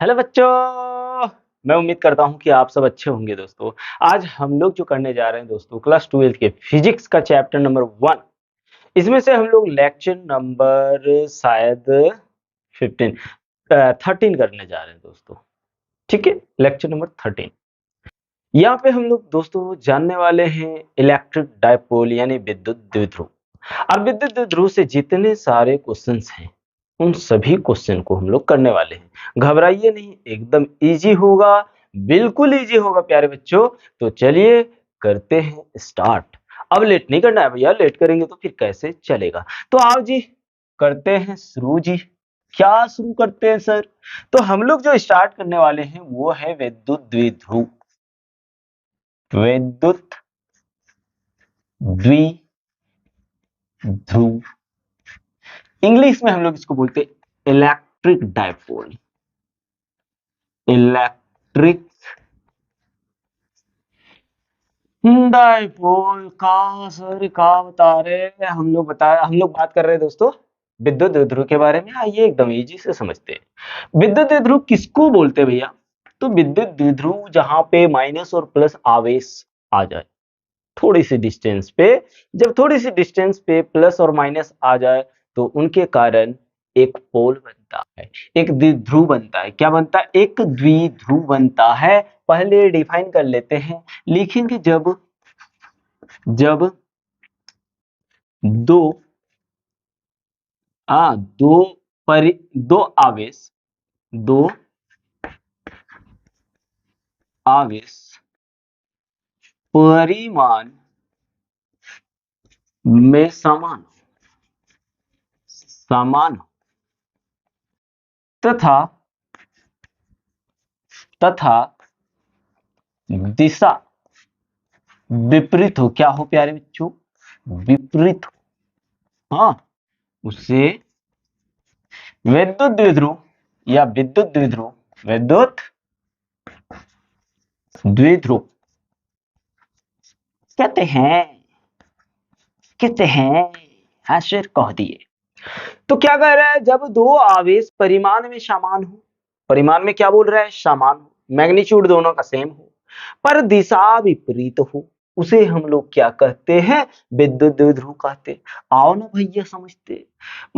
Hello बच्चों। मैं उम्मीद करता हूँ कि आप सब अच्छे होंगे दोस्तों। आज हम लोग जो करने जा रहे हैं दोस्तों क्लास 12 के फिजिक्स का चैप्टर नंबर 1। इसमें से हम लोग लेक्चर नंबर शायद 13 करने जा रहे हैं दोस्तों। ठीक है, लेक्चर नंबर 13। यहाँ पे हम लोग दोस्तों जानने वाले हैं इलेक्ट्रिक डायपोल यानी विद्युत द्विध्रुव। अब विद्युत द्विध्रुव से जितने सारे क्वेश्चंस हैं उन सभी क्वेश्चन को हम लोग करने वाले हैं। घबराइए नहीं, एकदम इजी होगा, बिल्कुल इजी होगा प्यारे बच्चों। तो चलिए करते हैं स्टार्ट। अब लेट नहीं करना है भैया, लेट करेंगे तो फिर कैसे चलेगा। तो आओ जी करते हैं शुरू जी। क्या शुरू करते हैं सर? तो हम लोग जो स्टार्ट करने वाले हैं वो है विद्युत द्विध्रुव। विद्युत द्विध्रुव इंग्लिश में हम लोग इसको बोलते हैं इलेक्ट्रिक डायपोल। इलेक्ट्रिक डायपोल का सर का बता रहे हैं हम लोग बात कर रहे हैं दोस्तों विद्युत द्विध्रुव के बारे में। आइए एकदम इजी से समझते हैं विद्युत द्विध्रुव किसको बोलते हैं भैया। तो विद्युत द्विध्रुव जहां पे माइनस और प्लस आवेश आ जाए थोड़ी सी डिस्टेंस पे, जब थोड़ी सी डिस्टेंस पे प्लस और माइनस आ जाए तो उनके कारण एक पोल बनता है, एक द्विध्रुव बनता है। क्या बनता है? एक द्विध्रुव बनता है। पहले डिफाइन कर लेते हैं, लिखेंगे जब जब दो आ दो दो दो आवेश परिमाण में समान तथा तथा दिशा विपरीत हो। क्या हो प्यारे बच्चों? विपरीत हो। हाँ, उसे विद्युत द्विध्रुव या विद्युत द्विध्रुव कहते हैं। हाँ सर कह दिए। तो क्या कह रहा है? जब दो आवेश परिमाण में समान हो, परिमाण में क्या बोल रहा है? समान हो, मैग्नीट्यूड दोनों का सेम हो, पर दिशा विपरीत हो, उसे हम लोग क्या कहते हैं? विद्युत द्विध्रुव कहते हैं। आओ ना भैया समझते।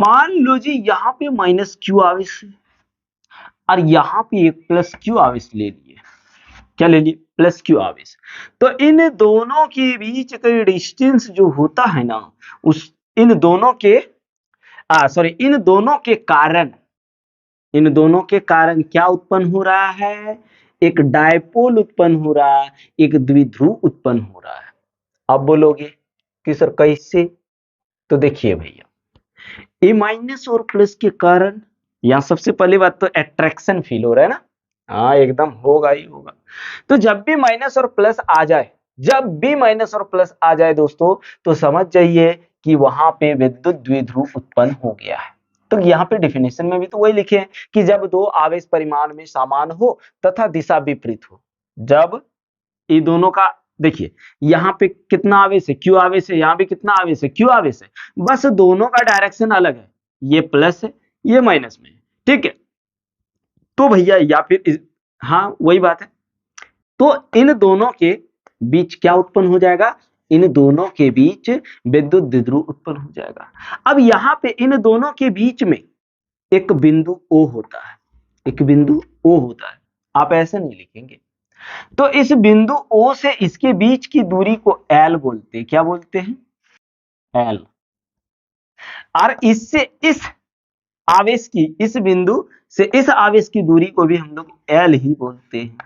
मान लो जी यहाँ पे माइनस क्यू आवेश है और यहाँ पे एक प्लस क्यू आवेश ले लिए। क्या ले लिए? प्लस क्यू आवेश। तो इन दोनों के बीच का डिस्टेंस जो होता है ना, उस इन दोनों के इन दोनों के कारण क्या उत्पन्न हो रहा है? एक डायपोल उत्पन्न हो रहा है, एक द्विध्रुव उत्पन्न हो रहा है। अब बोलोगे कि सर कैसे? तो देखिए भैया, ए माइनस और प्लस के कारण यहाँ सबसे पहली बात तो अट्रैक्शन फील हो रहा है ना। हाँ एकदम होगा ही होगा। तो जब भी माइनस और प्लस आ जाए, दोस्तों, तो समझ जाइए कि वहां पे विद्युत द्विध्रुव उत्पन्न हो गया है। तो यहाँ पे डेफिनेशन में भी तो वही लिखे हैं कि जब दो आवेश परिमाण में समान हो तथा दिशा विपरीत हो। जब ये दोनों का देखिए, यहाँ पे कितना आवेश है? क्यू आवेश है। यहाँ भी कितना आवेश है? क्यू आवेश है। बस दोनों का डायरेक्शन अलग है, ये प्लस है, ये माइनस में है। ठीक है, तो भैया या फिर हाँ वही बात है। तो इन दोनों के बीच क्या उत्पन्न हो जाएगा? इन दोनों के बीच विद्युत द्विध्रुव उत्पन्न हो जाएगा। अब यहाँ पे इन दोनों के बीच में एक बिंदु O होता है, एक बिंदु O होता है। आप ऐसे नहीं लिखेंगे। तो इस बिंदु O से इसके बीच की दूरी को L बोलते हैं। क्या बोलते हैं? L। और इससे इस बिंदु से इस आवेश की दूरी को भी हम लोग L ही बोलते हैं।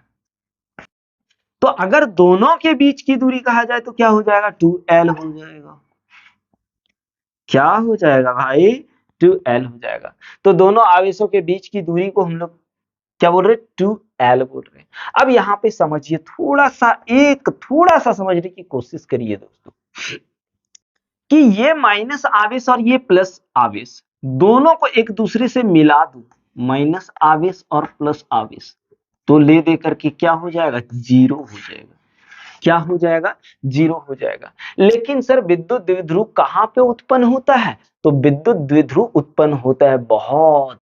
तो अगर दोनों के बीच की दूरी कहा जाए तो क्या हो जाएगा? 2L हो जाएगा। क्या हो जाएगा भाई? 2L हो जाएगा। तो दोनों आवेशों के बीच की दूरी को हम लोग क्या बोल रहे? 2L बोल रहे हैं। अब यहाँ पे समझिए, थोड़ा सा समझने की कोशिश करिए दोस्तों, कि ये माइनस आवेश और ये प्लस आवेश दोनों को एक दूसरे से मिला दूं, माइनस आवेश और प्लस आवेश, तो ले दे करके क्या हो जाएगा? जीरो हो जाएगा। क्या हो जाएगा? जीरो हो जाएगा। लेकिन सर विद्युत द्विध्रुव कहां पे उत्पन्न होता है? तो विद्युत द्विध्रुव उत्पन्न होता है बहुत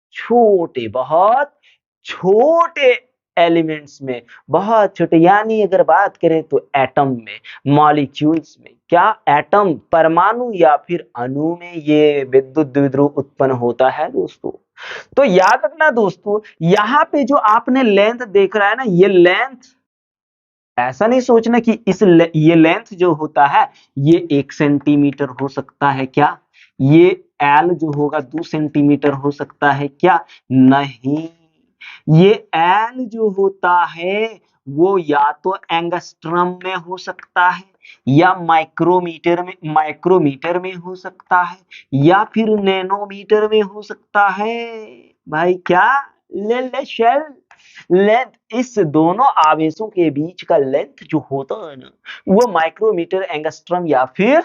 छोटे एलिमेंट्स में, बहुत छोटे, यानी अगर बात करें तो एटम में, मॉलिक्यूल्स में, क्या एटम, परमाणु या फिर अणु में ये विद्युत द्विध्रुव उत्पन्न होता है दोस्तों। तो याद रखना दोस्तों, यहाँ पे जो आपने लेंथ देख रहा है ना, ये लेंथ, ऐसा नहीं सोचना कि ये लेंथ जो होता है ये 1 सेंटीमीटर हो सकता है क्या, ये एल जो होगा 2 सेंटीमीटर हो सकता है क्या, नहीं, ये एल जो होता है वो या तो एंगस्ट्रम में हो सकता है, या माइक्रोमीटर में हो सकता है, या फिर नैनोमीटर में हो सकता है। भाई क्या, ले शेल, लेंथ, इस दोनों आवेशों के बीच का लेंथ जो होता है ना, वो माइक्रोमीटर, एंगस्ट्रम या फिर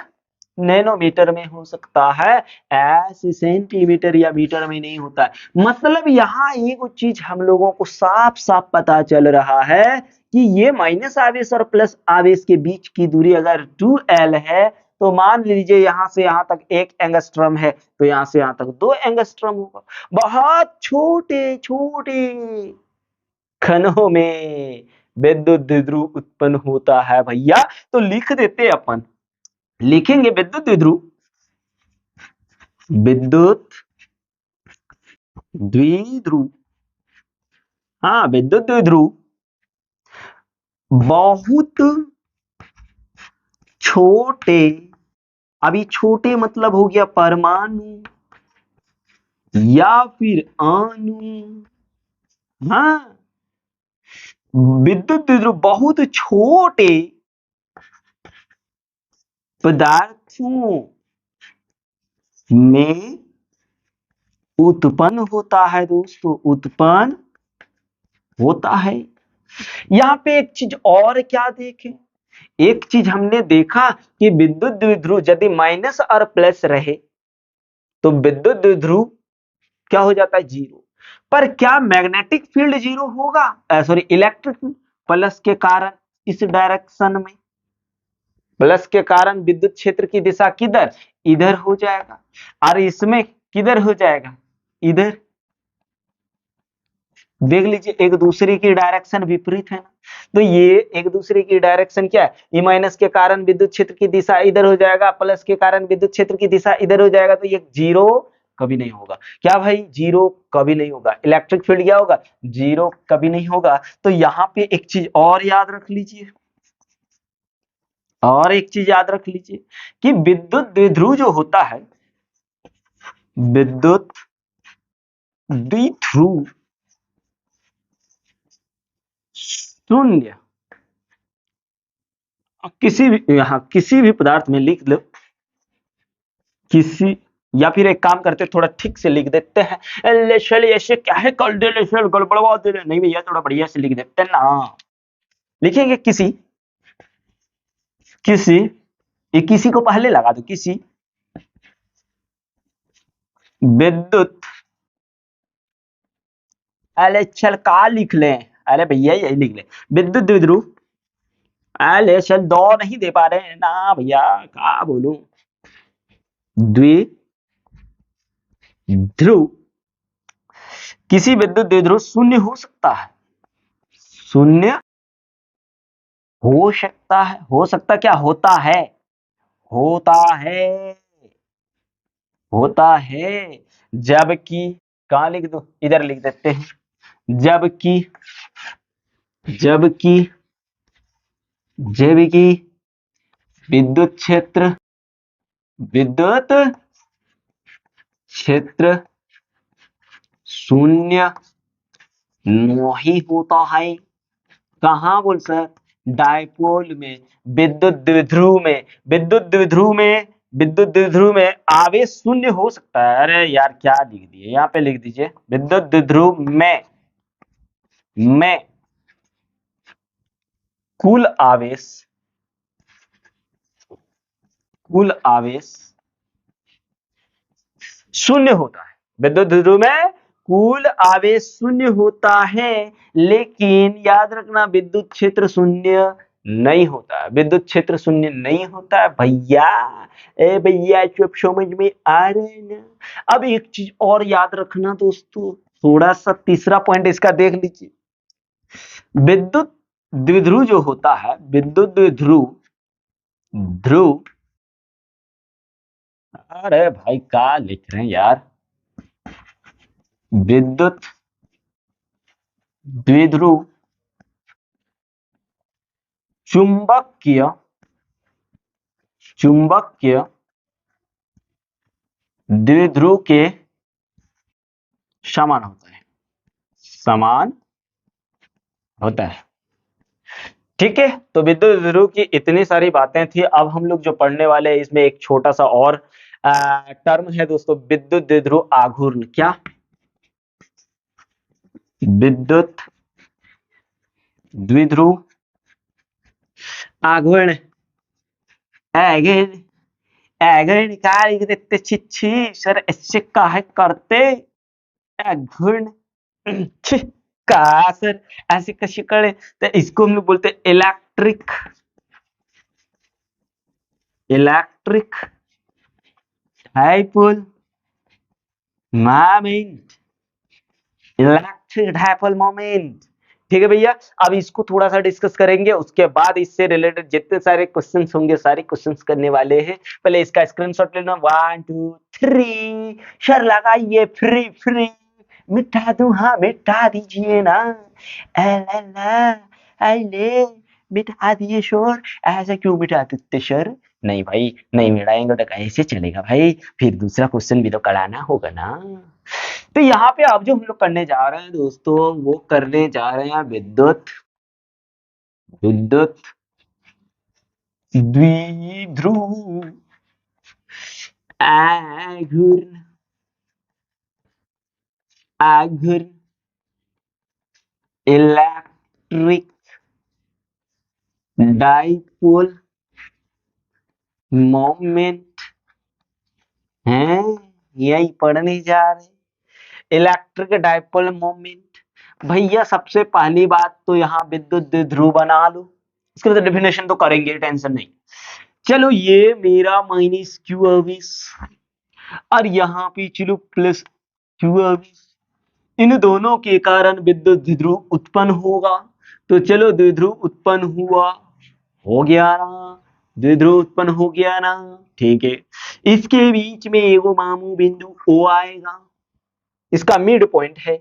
नैनोमीटर में हो सकता है, ऐसे सेंटीमीटर या मीटर में नहीं होता है। मतलब यहाँ एक चीज हम लोगों को साफ साफ पता चल रहा है कि ये माइनस आवेश और प्लस आवेश के बीच की दूरी अगर 2L है, तो मान लीजिए यहाँ से यहाँ तक 1 एंगस्ट्रम है, तो यहाँ से यहाँ तक 2 एंगस्ट्रम होगा। बहुत छोटे छोटे कणों में विद्युत द्विध्रुव उत्पन्न होता है भैया। तो लिख देते अपन, लिखेंगे विद्युत द्विध्रुव, विद्युत द्विध्रुव, हाँ विद्युत द्विध्रुव बहुत छोटे, अभी छोटे मतलब हो गया परमाणु या फिर अणु, हाँ, विद्युत द्विध्रुव बहुत छोटे पदार्थों में उत्पन्न होता है दोस्तों, उत्पन्न होता है। यहाँ पे एक चीज और क्या देखें, एक चीज हमने देखा कि विद्युत द्विध्रुव यदि माइनस और प्लस रहे तो विद्युत द्विध्रुव क्या हो जाता है, जीरो। पर क्या मैग्नेटिक फील्ड जीरो होगा, सॉरी इलेक्ट्रिक फील्ड, प्लस के कारण इस डायरेक्शन में, प्लस के कारण विद्युत क्षेत्र की दिशा किधर, इधर हो जाएगा, और इसमें किधर हो जाएगा, इधर। देख लीजिए एक दूसरे की डायरेक्शन विपरीत है ना, तो ये एक दूसरे की डायरेक्शन क्या है, ये माइनस के कारण विद्युत क्षेत्र की दिशा इधर हो जाएगा, प्लस के कारण विद्युत क्षेत्र की दिशा इधर हो जाएगा, तो ये जीरो कभी नहीं होगा। क्या भाई, जीरो कभी नहीं होगा। इलेक्ट्रिक फील्ड क्या होगा, जीरो कभी नहीं होगा। तो यहाँ पे एक चीज और याद रख लीजिए, और एक चीज याद रख लीजिए कि विद्युत द्विध्रुव जो होता है, विद्युत द्विध्रुव शून्य, किसी भी, यहाँ किसी भी पदार्थ में लिख लो, किसी, या फिर एक काम करते थोड़ा ठीक से लिख देते हैं, ऐसे क्या है कर दे, गड़बड़वा दे, नहीं भैया थोड़ा बढ़िया से लिख देते हैं ना। लिखेंगे किसी, किसी, ये किसी को पहले लगा दो, किसी विद्युत, अरे चल का लिख लें, अरे भैया यही लिख ले, विद्युत द्विध्रुव, अरे चल दो नहीं दे पा रहे हैं ना भैया, क्या बोलूं, द्विध्रुव, किसी विद्युत द्विध्रुव शून्य हो सकता है, शून्य हो सकता है, हो सकता क्या, होता है, होता है, होता है, जबकि, कहां लिख दो, इधर लिख देते हैं, जबकि, जबकि, जबकि विद्युत क्षेत्र, विद्युत क्षेत्र शून्य नहीं होता है। कहां बोल सर, डायपोल में, विद्युत द्विध्रुव में, विद्युत द्विध्रुव में, विद्युत द्विध्रुव में आवेश शून्य हो सकता है। अरे यार क्या लिख दिए, यहाँ पे लिख दीजिए विद्युत द्विध्रुव में कुल आवेश, कुल आवेश शून्य होता है। विद्युत द्विध्रुव में कुल आवेश शून्य होता है, लेकिन याद रखना विद्युत क्षेत्र शून्य नहीं होता है, विद्युत क्षेत्र शून्य नहीं होता है भैया। ए भैया सब समझ में आ रहे हैं ना। अब एक चीज और याद रखना दोस्तों, थोड़ा सा तीसरा पॉइंट इसका देख लीजिए। विद्युत द्विध्रुव जो होता है, विद्युत द्विध्रुव ध्रुव, अरे भाई क्या लिख रहे हैं यार, विद्युत द्विध्रुव चुंबकीय चुंबकीय द्विध्रुव के समान होता है, समान होता है। ठीक है, तो विद्युत द्विध्रुव की इतनी सारी बातें थी। अब हम लोग जो पढ़ने वाले हैं इसमें एक छोटा सा और टर्म है दोस्तों, विद्युत द्विध्रुव आघूर्ण। क्या? विद्युत द्विध्रुव आघूर्ण। आघूर्ण आघूर्ण क्या लिख देते, छी सर, ऐसे काहे करते आघूर्ण, छी का सर, ऐसे कैसे करे? तो इसको हम लोग बोलते हैं electric, electric dipole moment, electric dipole moment. ठीक है भैया, अब इसको थोड़ा सा डिस्कस करेंगे, उसके बाद इससे रिलेटेड जितने सारे क्वेश्चंस होंगे सारे क्वेश्चंस करने वाले हैं। पहले इसका स्क्रीनशॉट लेना, 1 2 3, सर लगाइए फ्री फ्री, मिटा दूं, हाँ मिटा दीजिए ना, ले मिटा दिए शोर, ऐसा क्यों मिटा देते सर? नहीं भाई, नहीं मिटाएंगे तो कैसे चलेगा भाई, फिर दूसरा क्वेश्चन भी तो कराना होगा ना। तो यहाँ पे अब जो हम लोग करने जा रहे हैं दोस्तों, वो करने जा रहे हैं विद्युत विद्युत द्विध्रुव आघूर्ण, आघूर्ण इलेक्ट्रिक डाइपोल मोमेंट है, यही पढ़ने जा रहे। इलेक्ट्रिक डाइपोल मोमेंट, भैया सबसे पहली बात तो यहाँ विद्युत द्विध्रुव बना लो, इसके बाद डेफिनेशन तो करेंगे, टेंशन नहीं। चलो ये मेरा माइनस क्यू और यहाँ पे चलो प्लस क्यू, इन दोनों के कारण विद्युत द्विध्रुव उत्पन्न होगा। तो चलो द्विध्रुव उत्पन्न हुआ, हो गया ना, द्विध्रुव उत्पन्न हो गया ना। ठीक है, इसके बीच में एगो मामू बिंदु ओ आएगा, इसका मिड पॉइंट है,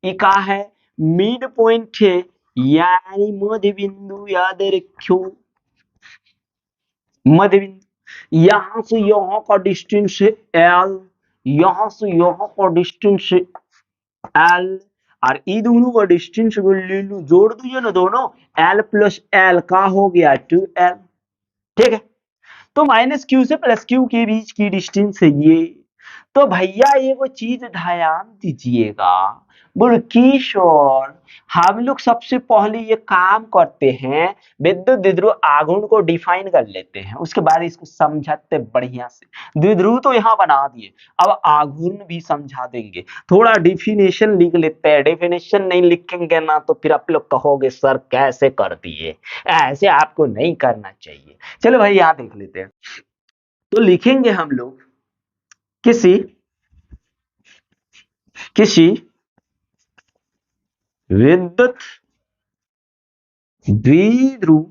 ये का है, मिड पॉइंट है, यानी मध्य बिंदु, याद रखो मध्य बिंदु। यहां से यहां का डिस्टेंस है एल, यहां से यहां का डिस्टेंस है एल, और ये दोनों का डिस्टेंस ले लो, जोड़ दीजिए ना दोनों, एल प्लस एल का हो गया 2l। ठीक है, तो माइनस क्यू से प्लस क्यू के बीच की डिस्टेंस है ये। तो भैया ये वो चीज ध्यान दीजिएगा, बोल किशोर, हम लोग सबसे पहले ये काम करते हैं, विद्युत द्विध्रुव आघूर्ण को डिफाइन कर लेते हैं, उसके बाद इसको समझाते बढ़िया से। द्विध्रुव तो यहाँ बना दिए, अब आघूर्ण भी समझा देंगे। थोड़ा डिफिनेशन लिख लेते हैं, डिफिनेशन नहीं लिखेंगे ना तो फिर आप लोग कहोगे सर कैसे कर दिए, ऐसे आपको नहीं करना चाहिए। चलो भाई यहाँ देख लेते हैं, तो लिखेंगे हम लोग किसी किसी विद्युत द्विध्रुव,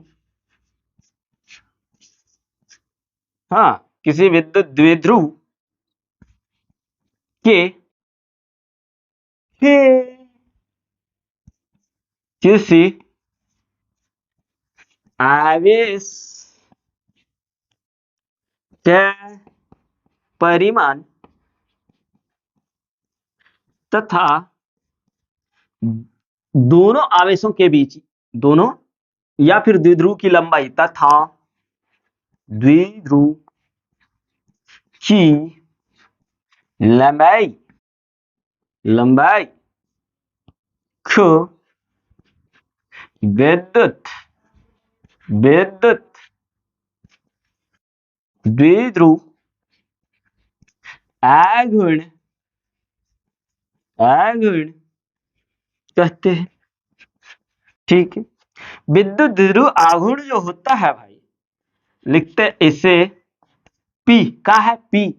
हाँ किसी विद्युत द्विध्रुव के के किसी आवेश के परिमाण तथा दोनों आवेशों के बीच, दोनों या फिर द्विध्रुव की लंबाई तथा द्विध्रुव की लंबाई लंबाई को विद्युत विद्युत द्विध्रुव आघूर्ण आघूर्ण कहते हैं। ठीक है, विद्युत द्विध्रुव आघूर्ण जो होता है भाई, लिखते हैं इसे P का है, P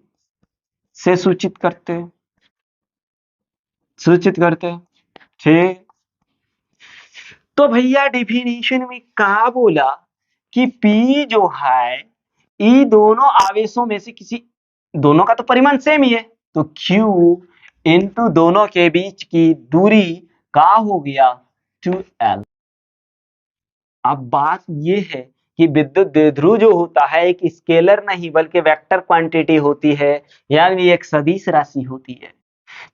से सूचित करते हैं। सूचित करते हैं। ठीक, तो भैया डिफिनीशन में कहा बोला कि P जो है ई दोनों आवेशों में से किसी, दोनों का तो परिमाण सेम ही है, तो Q इंटू दोनों के बीच की दूरी का हो गया 2L। अब बात ये है कि विद्युत द्विध्रुव जो होता है एक स्केलर नहीं बल्कि वेक्टर क्वांटिटी होती है, यानी एक सदिश राशि होती है।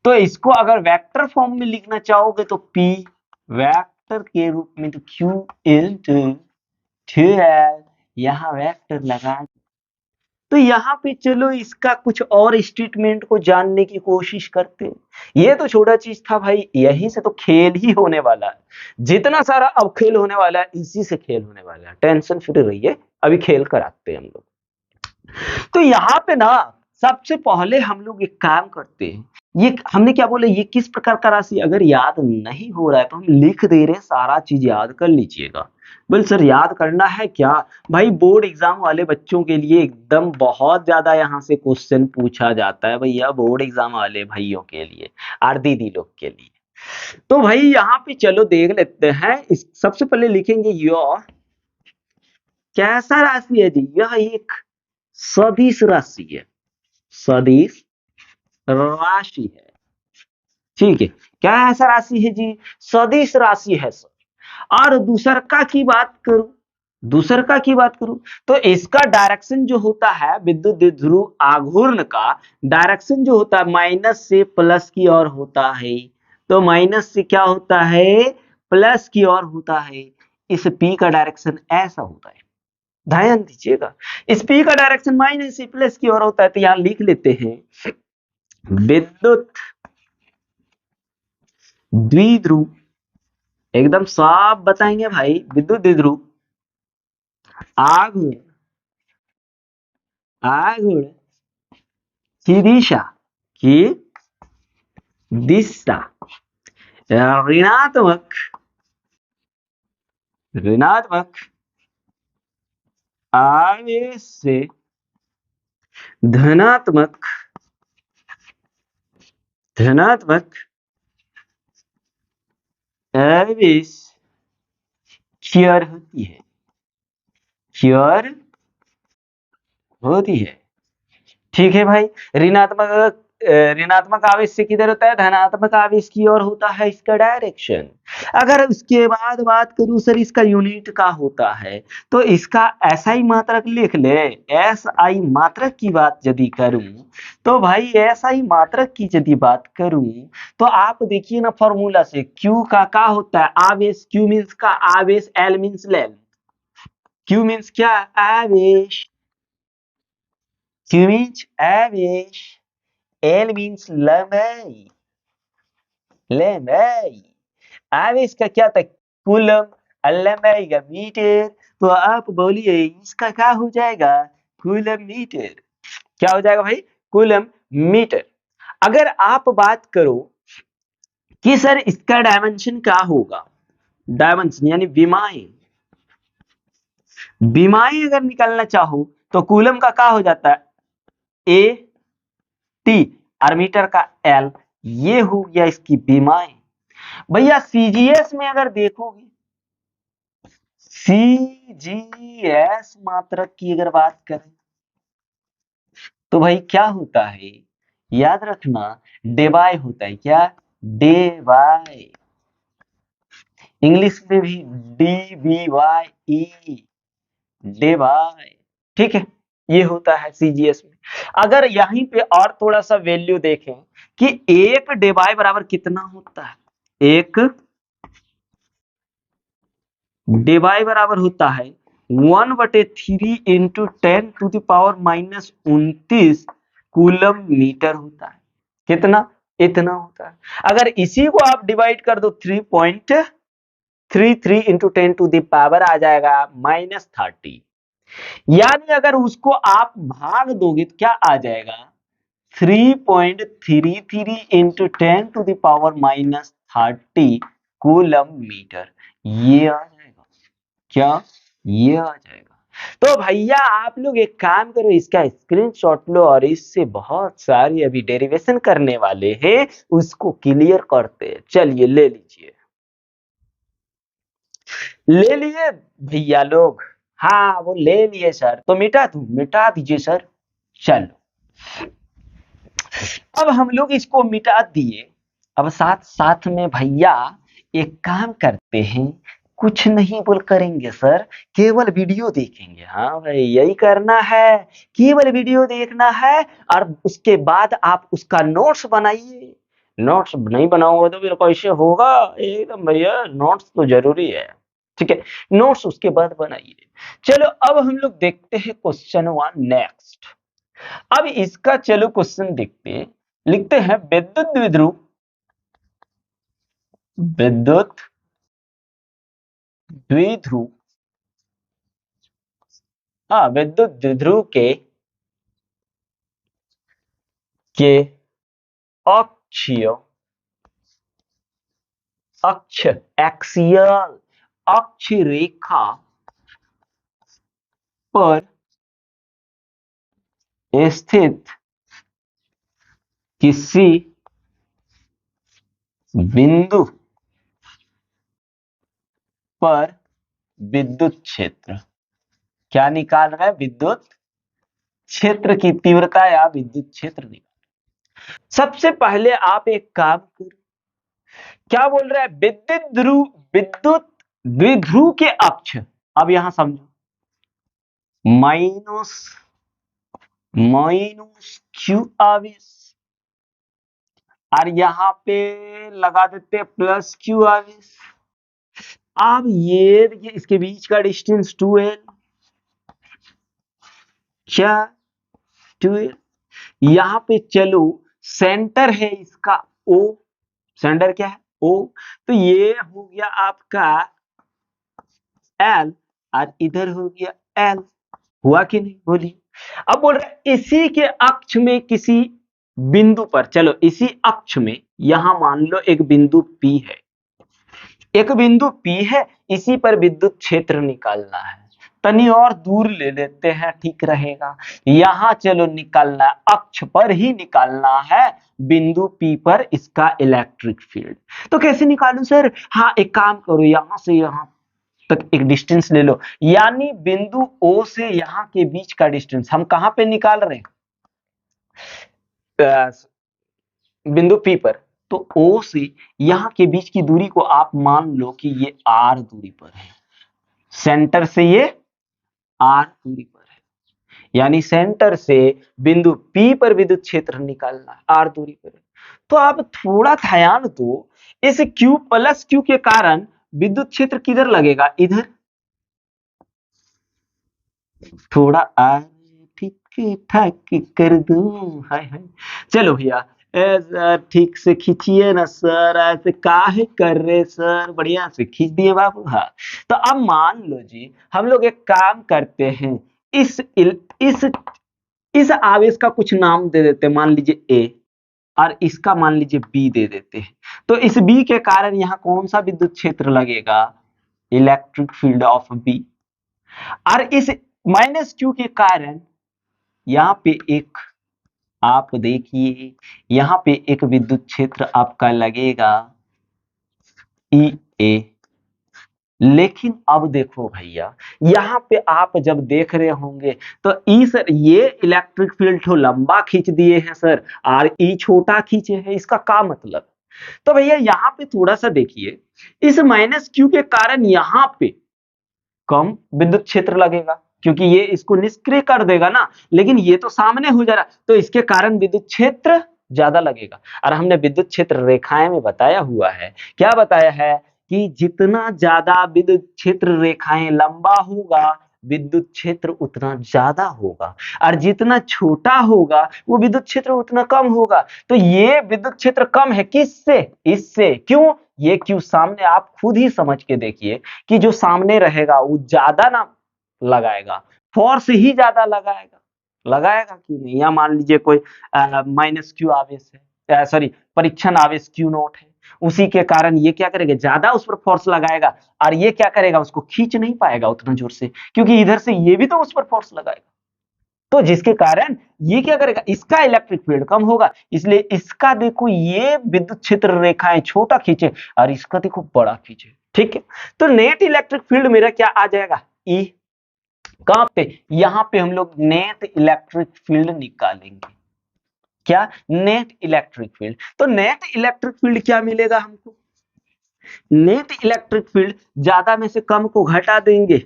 तो इसको अगर वेक्टर फॉर्म में लिखना चाहोगे तो P वेक्टर के रूप में, तो Q इंटू 2L, यहाँ वेक्टर लगा। तो यहाँ पे चलो इसका कुछ और स्टेटमेंट को जानने की कोशिश करते हैं। ये तो छोटा चीज था भाई, यही से तो खेल ही होने वाला है। जितना सारा अब खेल होने वाला है इसी से खेल होने वाला है, टेंशन फ्री रहिए, अभी खेल कराते हैं हम लोग। तो यहाँ पे ना सबसे पहले हम लोग एक काम करते हैं, ये हमने क्या बोले, ये किस प्रकार का राशि, अगर याद नहीं हो रहा है तो हम लिख दे रहे हैं, सारा चीज याद कर लीजिएगा। बोल सर याद करना है क्या? भाई बोर्ड एग्जाम वाले बच्चों के लिए एकदम बहुत ज्यादा यहाँ से क्वेश्चन पूछा जाता है भैया, बोर्ड एग्जाम वाले भाइयों के लिए और दीदी लोग के लिए। तो भाई यहाँ पे चलो देख लेते हैं, सबसे पहले लिखेंगे यह कैसा राशि है जी, यह एक सदिश राशि है, सदिश राशि है। ठीक है, क्या ऐसा राशि है जी, सदिश राशि है सर। और दूसरका की बात करूं, दूसरका की बात करूं तो इसका डायरेक्शन जो होता है विद्युत द्विध्रुव आघूर्ण का डायरेक्शन जो होता है माइनस से प्लस की ओर होता है। तो माइनस से क्या होता है, प्लस की ओर होता है। इस P का डायरेक्शन ऐसा होता है, ध्यान दीजिएगा। इस P का डायरेक्शन माइनस से प्लस की ओर होता है, तो यहां लिख लेते हैं विद्युत द्विध्रुव, एकदम साफ बताएंगे भाई, विद्युत द्विध्रुव आघूर्ण, आघूर्ण की दिशा, की दिशा ऋणात्मक, ऋणात्मक आवेश से धनात्मक, धनात्मक आवेश की ओर होती है, की ओर होती है। ठीक है भाई, ऋणात्मक ऋणात्मक आवेश से किधर होता है, धनात्मक आवेश की ओर होता है इसका डायरेक्शन। अगर उसके बाद बात करूं सर इसका यूनिट का होता है, तो इसका एसआई मात्रक लिख ले। एसआई मात्रक की बात यदि करूं तो भाई एसआई मात्रक की यदि बात करूं तो आप देखिए ना फॉर्मूला से, क्यू का होता है आवेश, क्यू मीन्स का आवेश, L means length, Q means क्या, आवेश, Q means average, L means लंबाई, लंबाई, आवेश का क्या था, कूलम, लंबाई का मीटर। तो आप बोलिए इसका क्या हो जाएगा, कूलम मीटर। क्या हो जाएगा भाई, कूलम मीटर। अगर आप बात करो कि सर इसका डायमेंशन क्या होगा, डायमेंशन यानी विमाएं, विमाएं अगर निकालना चाहो तो कूलम का क्या हो जाता है, ए टी और मीटर का एल, ये हो गया इसकी विमाएं। भैया सीजीएस में अगर देखोगे, सीजीएस मात्रक की अगर बात करें तो भाई क्या होता है, याद रखना डेबाय होता है, क्या, डेबाय, इंग्लिश में भी डी बी वाई ई, डेबाय। ठीक है, ये होता है सीजीएस में। अगर यहीं पे और थोड़ा सा वैल्यू देखें कि एक डेबाय बराबर कितना होता है, एक डेबाय बराबर होता है 1/3 इंटू 10⁻⁻⁻29 कूलम मीटर होता है। कितना, इतना होता है। अगर इसी को आप डिवाइड कर दो 3.33 इंटू 10⁻⁻, आ जाएगा -30। यानी अगर उसको आप भाग दोगे तो क्या आ जाएगा, 3.33 इंटू 10⁻⁻30 कूलम मीटर, ये आ जाएगा। क्या, ये आ जाएगा। तो भैया आप लोग एक काम करो, इसका स्क्रीनशॉट लो और इससे बहुत सारी अभी डेरिवेशन करने वाले हैं, उसको क्लियर करते हैं। चलिए ले लीजिए, ले लिए भैया लोग। हाँ वो ले लिए सर, तो मिटा दूं, मिटा दीजिए सर। चलो अब हम लोग इसको मिटा दिए। अब साथ साथ में भैया एक काम करते हैं, कुछ नहीं बोल करेंगे सर, केवल वीडियो देखेंगे। हाँ भाई यही करना है, केवल वीडियो देखना है और उसके बाद आप उसका नोट्स बनाइए। नोट्स नहीं बनाओगे तो फिर कैसे होगा, एकदम भैया नोट्स तो जरूरी है। ठीक है, नोट्स उसके बाद बनाइए। चलो अब हम लोग देखते हैं क्वेश्चन वन नेक्स्ट। अब इसका चलो क्वेश्चन देखते हैं। लिखते हैं विद्युत द्विध्रुव, विद्युत द्विध्रुव, हाँ विद्युत द्विध्रुव के अक्षीय, अक्ष एक्सियल अक्ष रेखा पर स्थित किसी बिंदु पर विद्युत क्षेत्र, क्या निकाल रहा है, विद्युत क्षेत्र की तीव्रता या विद्युत क्षेत्र निकाल। सबसे पहले आप एक काम करो, क्या बोल रहा है, विद्युत ध्रुव, विद्युत द्विध्रुव के अक्ष। अब यहां समझो, माइनस माइनस क्यू आवेश, और यहां पे लगा देते हैं प्लस क्यू आवेश। अब ये इसके बीच का डिस्टेंस 2l, क्या 2l। यहां पे चलो सेंटर है इसका O, सेंटर क्या है O, तो ये हो गया आपका L और इधर हो गया L। हुआ कि नहीं बोलिए। अब बोल रहा है इसी के अक्ष में किसी बिंदु पर, चलो इसी अक्ष में यहां मान लो एक बिंदु P है, एक बिंदु P है, इसी पर विद्युत क्षेत्र निकालना है। तनी और दूर ले लेते हैं, ठीक रहेगा। यहां चलो निकालना है, अक्ष पर ही निकालना है, बिंदु P पर इसका इलेक्ट्रिक फील्ड। तो कैसे निकालूं सर, हाँ एक काम करो, यहां से यहां तक एक डिस्टेंस ले लो, यानी बिंदु O से यहां के बीच का डिस्टेंस हम कहां पे निकाल रहे हैं, बिंदु P पर। तो O से यहां के बीच की दूरी को आप मान लो कि ये R दूरी पर है, सेंटर से ये R दूरी पर है, यानी सेंटर से बिंदु P पर विद्युत क्षेत्र निकालना है, R दूरी पर है। तो आप थोड़ा ध्यान दो, इस Q प्लस Q के कारण विद्युत क्षेत्र किधर लगेगा, इधर। थोड़ा ठीक ठाक कर दूं, हाय हाय। चलो भैया ऐसा ठीक से खींचिए ना सर, ऐसे काहे कर रहे सर, बढ़िया से खींच दिए बाबू। हाँ तो अब मान लो जी, हम लोग एक काम करते हैं, इस इस आवेश का कुछ नाम दे देते हैं, मान लीजिए ए, और इसका मान लीजिए बी दे देते हैं। तो इस बी के कारण यहाँ कौन सा विद्युत क्षेत्र लगेगा, इलेक्ट्रिक फील्ड ऑफ बी। और इस माइनस क्यू के कारण यहाँ पे एक, आप देखिए यहाँ पे एक विद्युत क्षेत्र आपका लगेगा ई ए। लेकिन अब देखो भैया, यहाँ पे आप जब देख रहे होंगे तो ई सर ये इलेक्ट्रिक फील्ड तो लंबा खींच दिए हैं सर, और ई छोटा खींचे हैं, इसका क्या मतलब। तो भैया यहाँ पे थोड़ा सा देखिए, इस माइनस क्यू के कारण यहाँ पे कम विद्युत क्षेत्र लगेगा, क्योंकि ये इसको निष्क्रिय कर देगा ना, लेकिन ये तो सामने हो जा रहा, तो इसके कारण विद्युत क्षेत्र ज्यादा लगेगा। और हमने विद्युत क्षेत्र रेखाएं में बताया हुआ है, क्या बताया है, कि जितना ज्यादा विद्युत क्षेत्र रेखाएं लंबा होगा, विद्युत क्षेत्र उतना ज्यादा होगा, और जितना छोटा होगा वो विद्युत क्षेत्र उतना कम होगा। तो ये विद्युत क्षेत्र कम है किससे, इससे। क्यों, ये क्यों सामने आप खुद ही समझ के देखिए, कि जो सामने रहेगा वो ज्यादा ना लगाएगा, फोर्स ही ज्यादा लगाएगा, लगाएगा कि नहीं। या मान लीजिए कोई माइनस क्यू आवेश है, सॉरी परीक्षण आवेश क्यू नॉट है, उसी के कारण ये क्या करेगा, ज्यादा उस पर फोर्स लगाएगा और ये क्या करेगा, उसको खींच नहीं पाएगा उतना जोर से, क्योंकि इधर से ये भी तो उस पर फोर्स लगाएगा। तो जिसके कारण ये क्या करेगा, इसका इलेक्ट्रिक फील्ड कम होगा, इसलिए इसका देखो ये विद्युत क्षेत्र रेखाएं छोटा खींचे और इसका देखो बड़ा खींचे। ठीक है, तो नेट इलेक्ट्रिक फील्ड मेरा क्या आ जाएगा, ई। कहां पे, यहां पे हम लोग नेट इलेक्ट्रिक फील्ड निकालेंगे। क्या, नेट इलेक्ट्रिक फील्ड। तो नेट इलेक्ट्रिक फील्ड क्या मिलेगा हमको, नेट इलेक्ट्रिक फील्ड ज्यादा में से कम को घटा देंगे।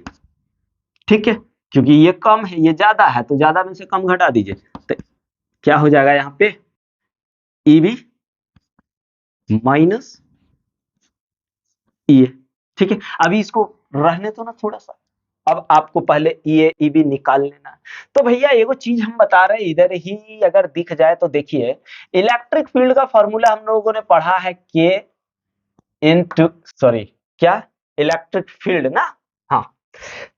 ठीक है, क्योंकि ये कम है ये ज्यादा है, तो ज्यादा में से कम घटा दीजिए, तो क्या हो जाएगा यहाँ पे, ईबी माइनस ई। ठीक है, अभी इसको रहने तो ना थोड़ा सा, अब आपको पहले ई ईबी निकाल लेना है। तो भैया एगो चीज हम बता रहे हैं, इधर ही अगर दिख जाए तो देखिए, इलेक्ट्रिक फील्ड का फॉर्मूला हम लोगों ने पढ़ा है के इनटू, सॉरी क्या, इलेक्ट्रिक फील्ड ना, हाँ।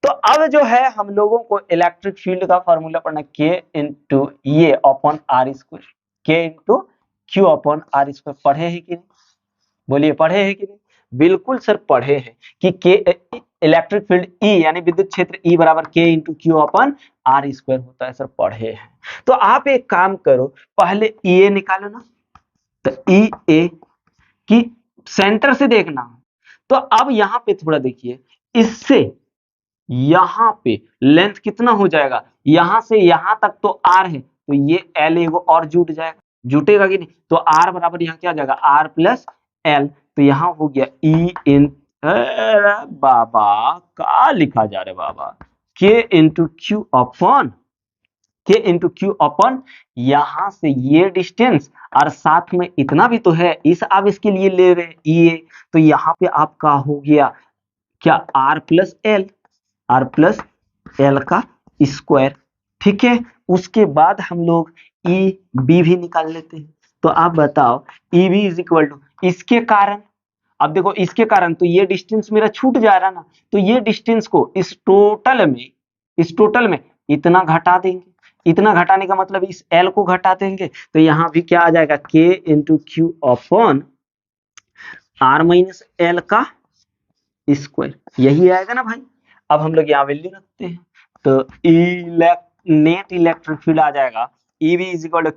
तो अब जो है हम लोगों को इलेक्ट्रिक फील्ड का फॉर्मूला पढ़ना, के इंटू ये upon r square, k into Q upon r square. पढ़े हैं कि नहीं, बोलिए पढ़े हैं कि नहीं। बिल्कुल सर पढ़े हैं कि के इलेक्ट्रिक फील्ड ई यानी विद्युत क्षेत्र ई बराबर k into Q upon r square होता है, सर पढ़े हैं। तो आप एक काम करो, पहले ई ए निकालो ना, तो ई ए की सेंटर से देखना। तो अब यहां पे थोड़ा देखिए, इससे यहां पे लेंथ कितना हो जाएगा, यहां से यहां तक तो आर है, तो ये एल एगो और जुट जाएगा, जुटेगा कि नहीं, तो आर बराबर यहाँ क्या आ जाएगा, आर प्लस एल। तो यहां हो गया ई इन, बाबा क्या लिखा जा रहा है बाबा, के इंटू क्यू अपॉन, के इंटू क्यू अपॉन, यहां से ये डिस्टेंस और साथ में इतना भी तो है, इस आप इसके लिए ले रहे हैं ये, तो यहाँ पे आपका हो गया क्या, r plus l, r plus L का स्क्वायर। ठीक है, उसके बाद हम लोग ई बी भी निकाल लेते हैं। तो आप बताओ e B is equal to, इसके कारण, अब देखो इसके कारण तो ये डिस्टेंस मेरा छूट जा रहा ना, तो ये डिस्टेंस को इस टोटल में, इस टोटल में इतना घटा देंगे, इतना घटाने का मतलब इस एल को घटा देंगे, तो यहाँ भी क्या आ जाएगा, k into Q upon are minus L का स्क्वायर, यही आएगा ना भाई। अब हम लोग यहाँ वैल्यू रखते हैं, तो नेट इलेक्ट्रिक फील्ड आ जाएगा, E B is equal to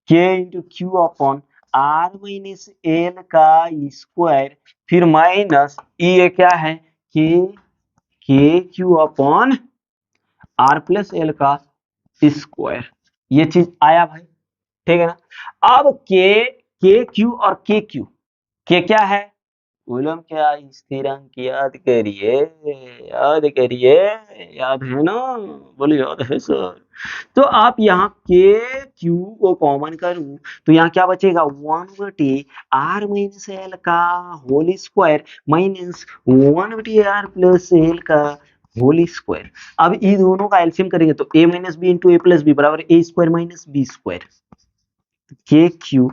K into Q upon are minus L का स्क्वायर, फिर माइनस ई क्या है, K Q upon R plus L का स्क्वायर, ये चीज आया भाई। ठीक है ना। अब के क्यू और के क्या है, कूलम क्या स्थिरांक, याद करिए, याद करिए, याद है ना, बोलो याद है सर। तो आप यहाँ के क्यू को कॉमन करूं तो यहाँ क्या बचेगा, 1/r-l का whole square minus 1/r plus L का होल स्क्वायर। अब इन दोनों का एलसीएम करेंगे तो a minus b into a plus b बराबर a square minus b square, k q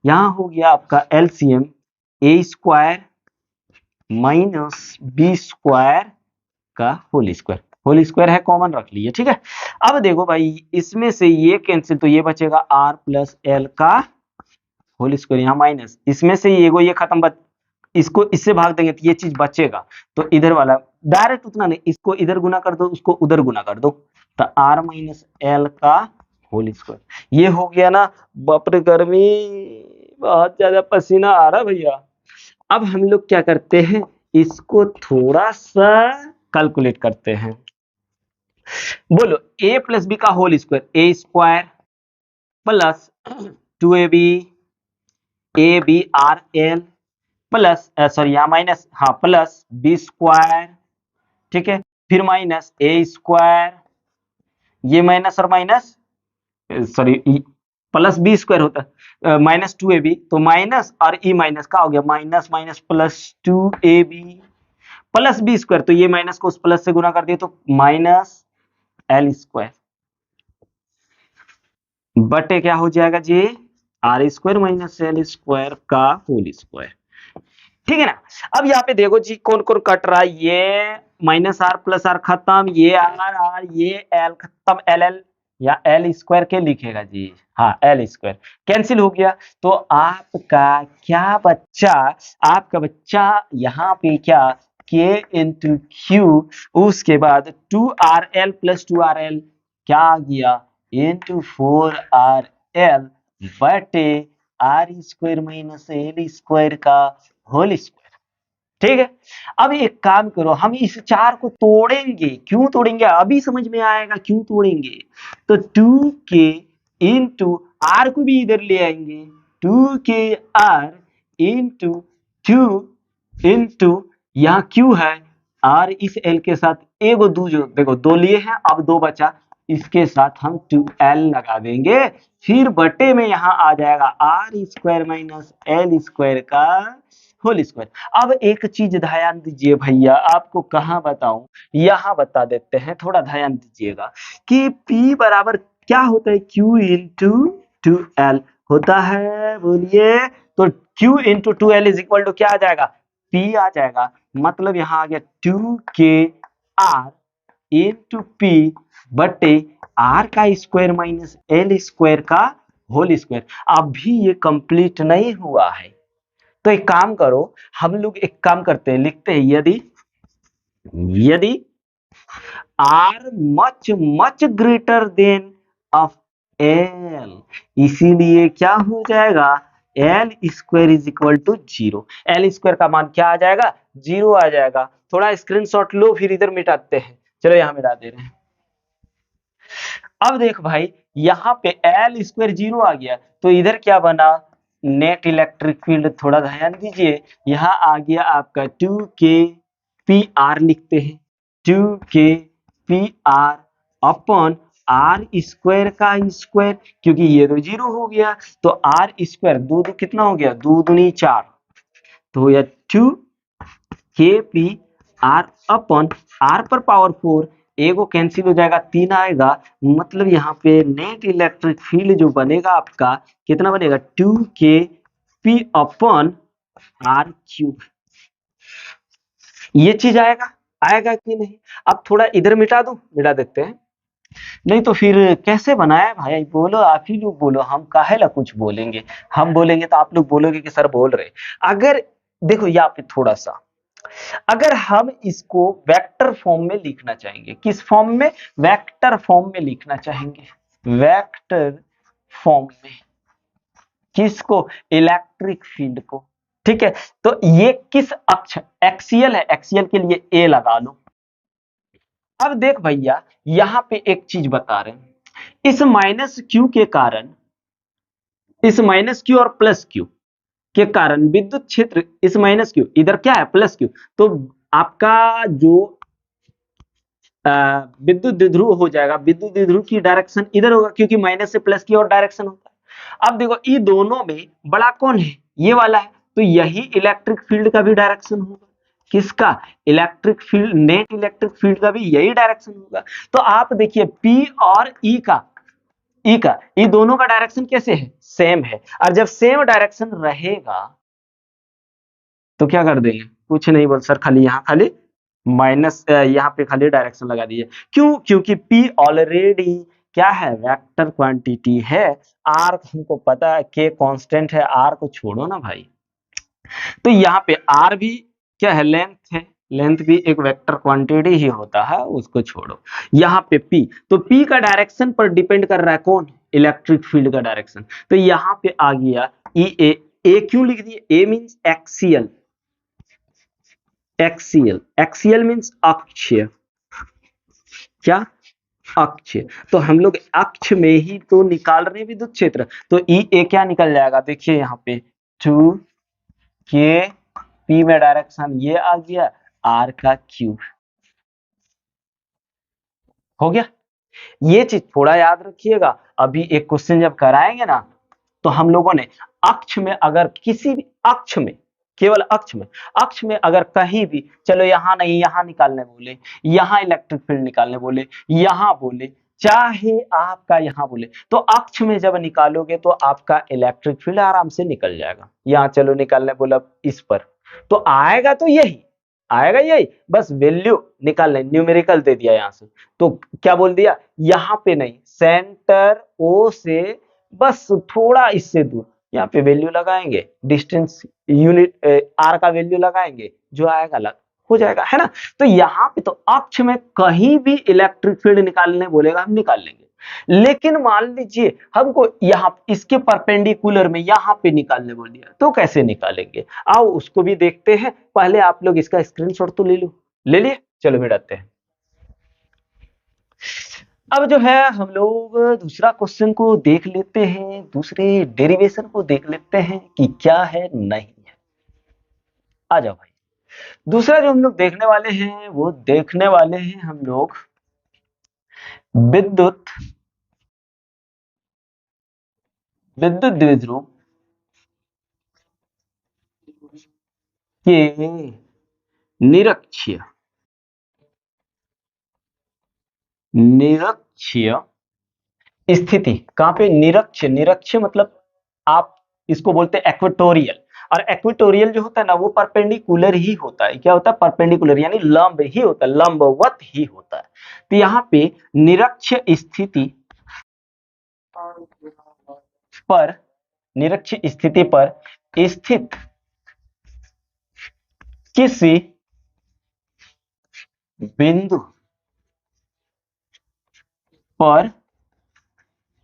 यहाँ हो गया आपका LCM a square minus b square का होल स्क्वायर है, कॉमन रख लिए। ठीक है, अब देखो भाई इसमें से ये कैंसिल, तो ये बचेगा आर प्लस एल का होल स्क्वायर, यहाँ माइनस, इसमें से ये खत्म, इसको इससे भाग देंगे तो ये चीज बचेगा, तो इधर वाला डायरेक्ट उतना नहीं, इसको इधर गुना कर दो, उसको उधर गुना कर दो, तो आर माइनस एल का होल स्क्वायर। ये हो गया ना, बाप रे गर्मी, बहुत ज्यादा पसीना आ रहा भैया। अब हम लोग क्या करते हैं, इसको थोड़ा सा कैलकुलेट करते हैं। बोलो a प्लस बी का whole square, a square plus 2ab a b r l plus, sorry यहाँ माइनस, हाँ प्लस बी स्क्वायर। ठीक है, फिर माइनस ए स्क्वायर, ये माइनस और minus, sorry plus b square होता है, माइनस 2ab, तो माइनस और ई माइनस का हो गया, minus minus plus 2ab plus b square, तो ये माइनस को उस प्लस से गुना कर दिए तो माइनस एल स्क्वायर बटे क्या हो जाएगा जी, R square minus L square का होल स्क्वायर। ठीक है ना। अब यहाँ पे देखो जी कौन कौन कट रहा है, ये माइनस आर प्लस आर खत्म, ये आर आर, ये एल खत्म, एल एल या एल स्क्वायर के लिखेगा जी, हाँ एल स्क्वायर कैंसिल हो गया। तो आपका बच्चा यहाँ पे क्या के इंटू क्यू, उसके बाद 2RL प्लस 2RL क्या आ गया इंटू 4RL बटे r square minus L square का होल स्क्वायर। ठीक है, अब एक काम करो, हम इस 4 को तोड़ेंगे। क्यों तोड़ेंगे अभी समझ में आएगा क्यों तोड़ेंगे। तो 2k इंटू आर को भी इधर ले आएंगे, 2kr इंटू 2 इंटू यहाँ क्यू है आर, इस एल के साथ एगो दो, जो देखो दो लिए हैं अब दो बचा, इसके साथ हम 2l लगा देंगे, फिर बटे में यहाँ आ जाएगा r square minus L square का होल स्क्वायर। अब एक चीज ध्यान दीजिए भैया, आपको कहाँ बताऊं, यहाँ बता देते हैं, थोड़ा ध्यान दीजिएगा कि P बराबर क्या होता है, Q इंटू 2L होता है, बोलिए। तो Q into 2L is equal to क्या आ जाएगा, P आ जाएगा, मतलब यहाँ आ गया 2kr इंटू P बटे R का स्क्वायर माइनस L स्क्वायर का होल स्क्वायर। अभी ये कंप्लीट नहीं हुआ है, तो एक काम करो, हम लोग एक काम करते हैं, लिखते हैं यदि are much much greater than of l, इसीलिए क्या हो जाएगा l square is equal to 0। एल स्क्वायर का मान क्या आ जाएगा 0 आ जाएगा। थोड़ा स्क्रीनशॉट लो फिर इधर मिटाते हैं, चलो यहां मिटा दे रहे हैं। अब देख भाई यहाँ पे एल स्क्वायर 0 आ गया, तो इधर क्या बना नेट इलेक्ट्रिक फील्ड, थोड़ा ध्यान दीजिए, यहाँ आ गया आपका 2kpr, लिखते हैं 2kpr अपन आर स्क्वायर का स्क्वायर, क्योंकि ये तो 0 हो गया, तो आर स्क्वायर दो दो कितना हो गया, दो दूनी 4, तो या 2kpr अपन आर पर पावर 4, एगो कैंसिल हो जाएगा, 3 आएगा, मतलब यहाँ पे नेट इलेक्ट्रिक फील्ड जो बनेगा आपका कितना बनेगा 2kp अपन आर क्यूब। ये चीज आएगा, आएगा कि नहीं। अब थोड़ा इधर मिटा दूं, मिटा देते हैं, नहीं तो फिर कैसे बनाया भाई, बोलो आप ही लोग बोलो, हम काहे ला कुछ बोलेंगे, हम बोलेंगे तो आप लोग बोलोगे कि सर बोल रहे। अगर देखो यहाँ पे थोड़ा सा, अगर हम इसको वेक्टर फॉर्म में लिखना चाहेंगे, किस फॉर्म में, वेक्टर फॉर्म में लिखना चाहेंगे, वेक्टर फॉर्म में, किसको, इलेक्ट्रिक फील्ड को। ठीक है, तो ये किस अक्ष, एक्सियल है, एक्सियल के लिए ए लगा लो। अब देख भैया यहां पे एक चीज बता रहे हैं, इस माइनस क्यू के कारण, इस माइनस क्यू और प्लस क्यू के कारण विद्युत क्षेत्र, इस माइनस क्यू इधर क्या है प्लस क्यू, तो आपका जो विद्युत द्विध्रुव हो जाएगा, विद्युत द्विध्रुव की डायरेक्शन इधर होगा, क्योंकि माइनस से प्लस की ओर डायरेक्शन होता है। अब देखो ये दोनों में बड़ा कौन है, ये वाला है, तो यही इलेक्ट्रिक फील्ड का भी डायरेक्शन होगा, किसका, electric field, net electric field का भी यही डायरेक्शन होगा। तो आप देखिए P और E का ये दोनों का डायरेक्शन कैसे है, सेम है, और जब सेम डायरेक्शन रहेगा तो क्या कर देंगे, कुछ नहीं बोल सर, खाली यहाँ खाली माइनस, यहाँ पे खाली डायरेक्शन लगा दीजिए। क्यों, क्योंकि P ऑलरेडी क्या है, वेक्टर क्वांटिटी है, R हमको पता है K कांस्टेंट है, R को छोड़ो ना भाई। तो यहाँ पे R भी क्या है, लेंथ है, लेंथ भी एक वेक्टर क्वांटिटी ही होता है, उसको छोड़ो। यहाँ पे P, तो P का डायरेक्शन पर डिपेंड कर रहा है कौन, इलेक्ट्रिक फील्ड का डायरेक्शन, तो यहाँ पे आ गया E A क्यों लिख दिए, A means axial, axial, axial means अक्षीय, क्या, अक्ष, तो हम लोग अक्ष में ही तो निकाल रहे हैं विद्युत क्षेत्र, तो ई ए क्या निकल जाएगा, देखिए यहाँ पे 2k p में डायरेक्शन ये आ गया, r का क्यूब हो गया। ये चीज थोड़ा याद रखिएगा, अभी एक क्वेश्चन जब कराएंगे ना, तो हम लोगों ने अक्ष में, अगर किसी भी अक्ष में, केवल अक्ष में अगर कहीं भी, चलो यहाँ नहीं, यहाँ निकालने बोले, यहाँ इलेक्ट्रिक फील्ड निकालने बोले, यहाँ बोले, चाहे आपका यहाँ बोले, तो अक्ष में जब निकालोगे तो आपका इलेक्ट्रिक फील्ड आराम से निकल जाएगा। यहाँ चलो निकालने बोला इस पर, तो आएगा तो यही, आएगा यही, बस वैल्यू निकालना, न्यूमेरिकल दे दिया यहाँ से। तो क्या बोल दिया, यहाँ पे नहीं, सेंटर ओ से बस थोड़ा इससे दूर, यहाँ पे वैल्यू लगाएंगे, डिस्टेंस यूनिट आर का वैल्यू लगाएंगे, जो आएगा अलग हो जाएगा, है ना। तो यहाँ पे तो अक्ष में कहीं भी इलेक्ट्रिक फील्ड निकालने बोलेगा, हम निकाल लेंगे। लेकिन मान लीजिए हमको यहाँ इसके परपेंडिकुलर में यहाँ पे निकालने बोल दिया, तो कैसे निकालेंगे, आओ उसको भी देखते हैं। पहले आप लोग इसका स्क्रीनशॉट तो ले लो, ले लिए, चलो मिटाते हैं। अब जो है हम लोग दूसरा क्वेश्चन को देख लेते हैं, दूसरे डेरिवेशन को देख लेते हैं कि क्या है नहीं है। आ जाओ भाई, दूसरा जो हम लोग देखने वाले हैं वो देखने वाले हैं हम लोग विद्युत विद्युत द्विध्रुव के निरक्षीय निरक्षीय स्थिति, कहां पे निरक्ष, निरक्ष मतलब आप इसको बोलते हैं एक्वेटोरियल, और एक्वेटोरियल जो होता है ना वो परपेंडिकुलर ही होता है। क्या होता है, परपेंडिकुलर यानी लंब ही होता है, लंबवत ही होता है। तो यहाँ पे निरक्ष स्थिति पर, निरक्ष स्थिति पर स्थित किसी बिंदु पर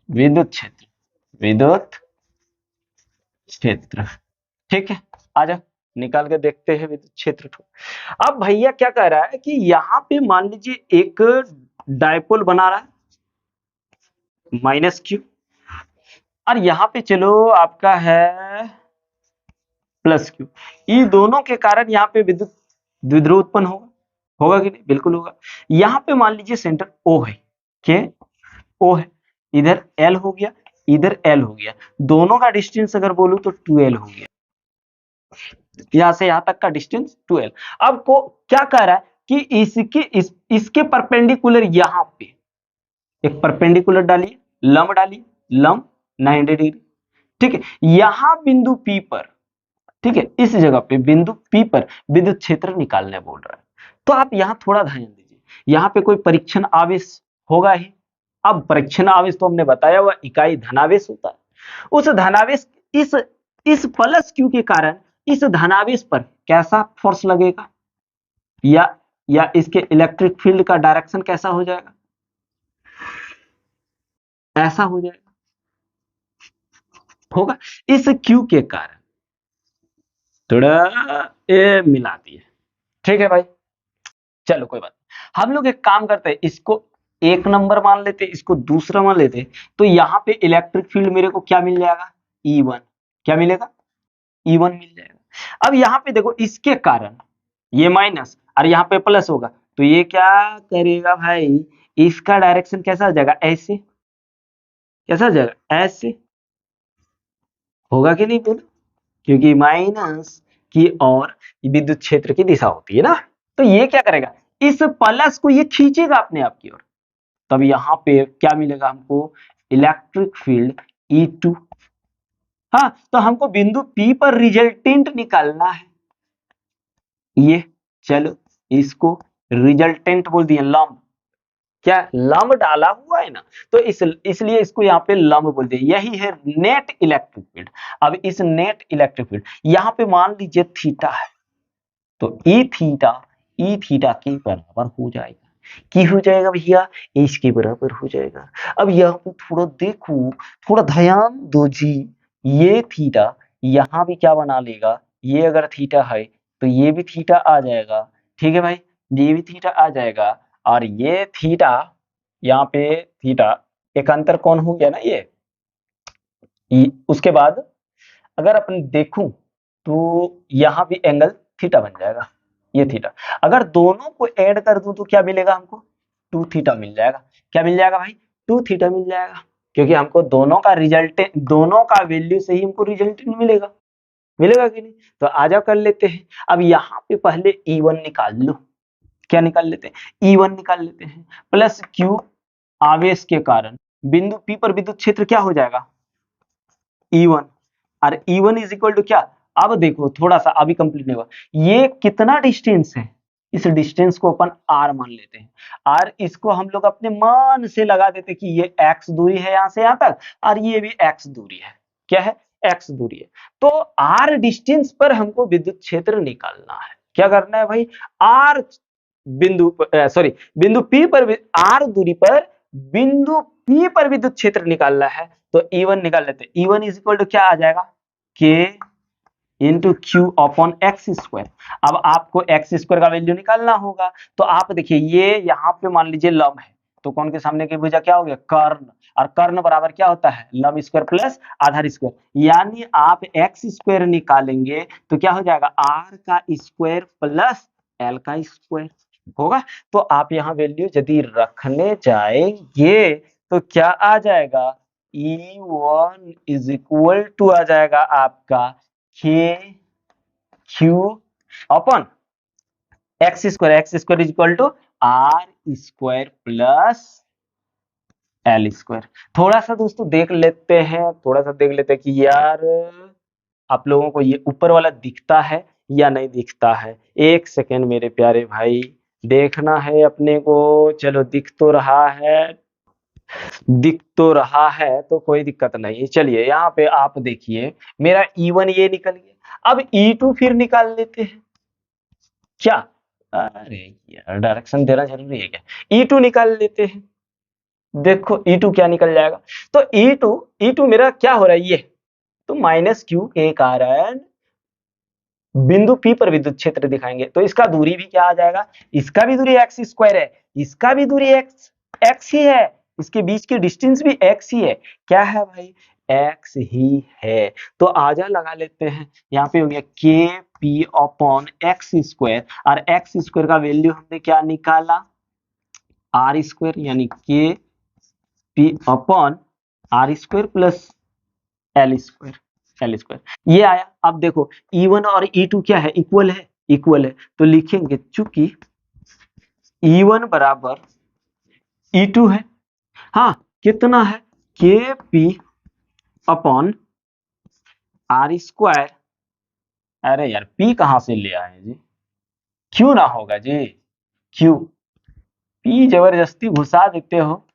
विद्युत क्षेत्र, विद्युत क्षेत्र, ठीक है। आजा निकाल के देखते हैं विद्युत क्षेत्र को। अब भैया क्या कह रहा है कि यहाँ पे मान लीजिए एक डायपोल बना रहा है माइनस क्यू, और यहाँ पे चलो आपका है प्लस क्यू, ये दोनों के कारण यहाँ पे विद्युत द्विध्रुव उत्पन्न होगा, होगा कि नहीं, बिल्कुल होगा। यहाँ पे मान लीजिए सेंटर ओ है, के ओ है, इधर एल हो गया, इधर एल हो गया, दोनों का डिस्टेंस अगर बोलूं तो 2l हो गया, यहां से यहां तक का डिस्टेंस 2l। अब को क्या कह रहा है कि इसके परपेंडिकुलर यहां पे एक परपेंडिकुलर डालिए, लंब डालिए, लंब 90 डिग्री, ठीक है। यहां बिंदु P पर, ठीक है, इस जगह पे बिंदु P पर विद्युत क्षेत्र निकालने बोल रहा है। तो आप यहां थोड़ा ध्यान दीजिए, यहां पे कोई परीक्षण आवेश होगा ही। अब परीक्षण आवेश तो हमने बताया हुआ इकाई धनावेश होता है, उस धनावेश इस प्लस क्यू के कारण इस धनावेश पर कैसा फोर्स लगेगा, या इसके इलेक्ट्रिक फील्ड का डायरेक्शन कैसा हो जाएगा, ऐसा हो जाएगा, होगा इस क्यू के कारण। थोड़ा ए मिला दिए, ठीक है भाई, चलो कोई बात नहीं। हम लोग एक काम करते हैं, इसको एक नंबर मान लेते, इसको दूसरा मान लेते, तो यहाँ पे इलेक्ट्रिक फील्ड मेरे को क्या मिल जाएगा, E1, क्या मिलेगा, E1 मिल जाएगा। अब यहाँ पे देखो इसके कारण ये माइनस और यहाँ पे प्लस होगा, तो ये क्या करेगा भाई, इसका डायरेक्शन कैसा हो जाएगा, ऐसे, कैसा हो जाएगा, ऐसे होगा कि नहीं बोलो, क्योंकि माइनस की और विद्युत क्षेत्र की दिशा होती है ना। तो ये क्या करेगा, इस प्लस को ये खींचेगा अपने आप की ओर, तब यहाँ पे क्या मिलेगा हमको, इलेक्ट्रिक फील्ड E2। हाँ, तो हमको बिंदु P पर रिजल्टेंट निकालना है, ये चलो इसको रिजल्टेंट बोल दिए, लंब, क्या लंब डाला हुआ है ना, तो इसलिए इसको यहाँ पे लंब बोल दिए, यही है नेट इलेक्ट्रिक फील्ड। अब इस नेट इलेक्ट्रिक फील्ड यहाँ पे मान लीजिए थीटा है, तो ई थीटा के बराबर हो जाएगा, की हो जाएगा भैया, इसके बराबर हो जाएगा। अब यहाँ पे थोड़ा देखो, थोड़ा ध्यान दो जी, ये थीटा यहाँ भी क्या बना लेगा, ये अगर थीटा है तो ये भी थीटा आ जाएगा, ठीक है भाई, ये भी थीटा आ जाएगा, और ये थीटा, यहाँ पे थीटा एक अंतर कोण हो गया ना उसके बाद अगर अपन देखूं तो यहाँ भी एंगल थीटा बन जाएगा, ये थीटा, अगर दोनों को ऐड कर दूं तो क्या मिलेगा हमको, 2 थीटा मिल जाएगा, क्या मिल जाएगा भाई, 2 थीटा मिल जाएगा, क्योंकि हमको दोनों का रिजल्टेंट, दोनों का वैल्यू से ही हमको रिजल्टेंट मिलेगा, मिलेगा कि नहीं। तो आ जाओ कर लेते हैं। अब यहाँ पे पहले E1 निकाल लो, क्या निकाल लेते हैं, E1 निकाल लेते हैं, प्लस क्यू आवेश के कारण बिंदु P पर विद्युत क्षेत्र क्या हो जाएगा, E1, और E1 इज इक्वल टू क्या, अब देखो थोड़ा सा अभी कंप्लीट नहीं हुआ, ये कितना डिस्टेंस है, इस डिस्टेंस को अपन r मान लेते हैं। r इसको हम लोग अपने मान से लगा देते कि ये x दूरी है यहाँ से यहाँ तक, और ये भी x दूरी है। क्या है? x दूरी है। तो r डिस्टेंस पर हमको विद्युत क्षेत्र निकालना है। क्या करना है भाई? r बिंदु सॉरी बिंदु P पर r दूरी पर बिंदु P पर विद्युत क्षेत्र निकालना है। तो E1 निकाल लेते हैं। E1 इज इक्वल टू क्या आ जाएगा? K into Q upon x square. अब आपको एक्स स्क्वायर का वैल्यू निकालना होगा। तो आप देखिए ये यहाँ पे मान लीजिए लंब है, तो कौन के सामने की भुजा क्या हो गया? कर्ण। और कर्ण बराबर क्या होता है? लंब स्क्वायर प्लस आधार स्क्वायर। यानी आप एक्स स्क्वायर निकालेंगे तो क्या हो जाएगा? आर का स्क्वायर प्लस एल का स्क्वायर होगा। तो आप यहाँ वैल्यू यदि रखने जाएंगे तो क्या आ जाएगा? E1 इज इक्वल टू आ जाएगा आपका k Q upon x square is equal to r square plus L square. थोड़ा सा दोस्तों देख लेते हैं, कि यार आप लोगों को ये ऊपर वाला दिखता है या नहीं दिखता है। एक सेकेंड मेरे प्यारे भाई, देखना है अपने को। चलो दिख तो रहा है तो कोई दिक्कत नहीं। चलिए यहाँ पे आप देखिए मेरा E1 ये निकल गया। अब E2 फिर निकाल लेते हैं। क्या? अरे यार डायरेक्शन देना जरूरी है क्या? E2 निकाल लेते हैं। देखो E2 क्या निकल जाएगा? तो E2 मेरा क्या हो रहा है? ये तो माइनस क्यू के कारण बिंदु P पर विद्युत क्षेत्र दिखाएंगे तो इसका दूरी भी क्या आ जाएगा? इसका भी दूरी एक्स स्क्वायर है, इसका भी दूरी एक्स ही है, इसके बीच की डिस्टेंस भी एक्स ही है। क्या है भाई? एक्स ही है। तो आजा लगा लेते हैं। यहाँ पे हो गया k p upon x square, और एक्स स्क्वायर का वैल्यू हमने क्या निकाला? आर स्क्वायर, यानी k p upon r square plus L square ये आया। अब देखो E1 और E2 क्या है? इक्वल है। तो लिखेंगे चूंकि E1 बराबर E2 है, हाँ कितना है? के पी अपॉन आर स्क्वायर। अरे यार P कहां से ले आए जी? क्यों ना होगा जी? क्यू P जबरदस्ती घुसा देते हो।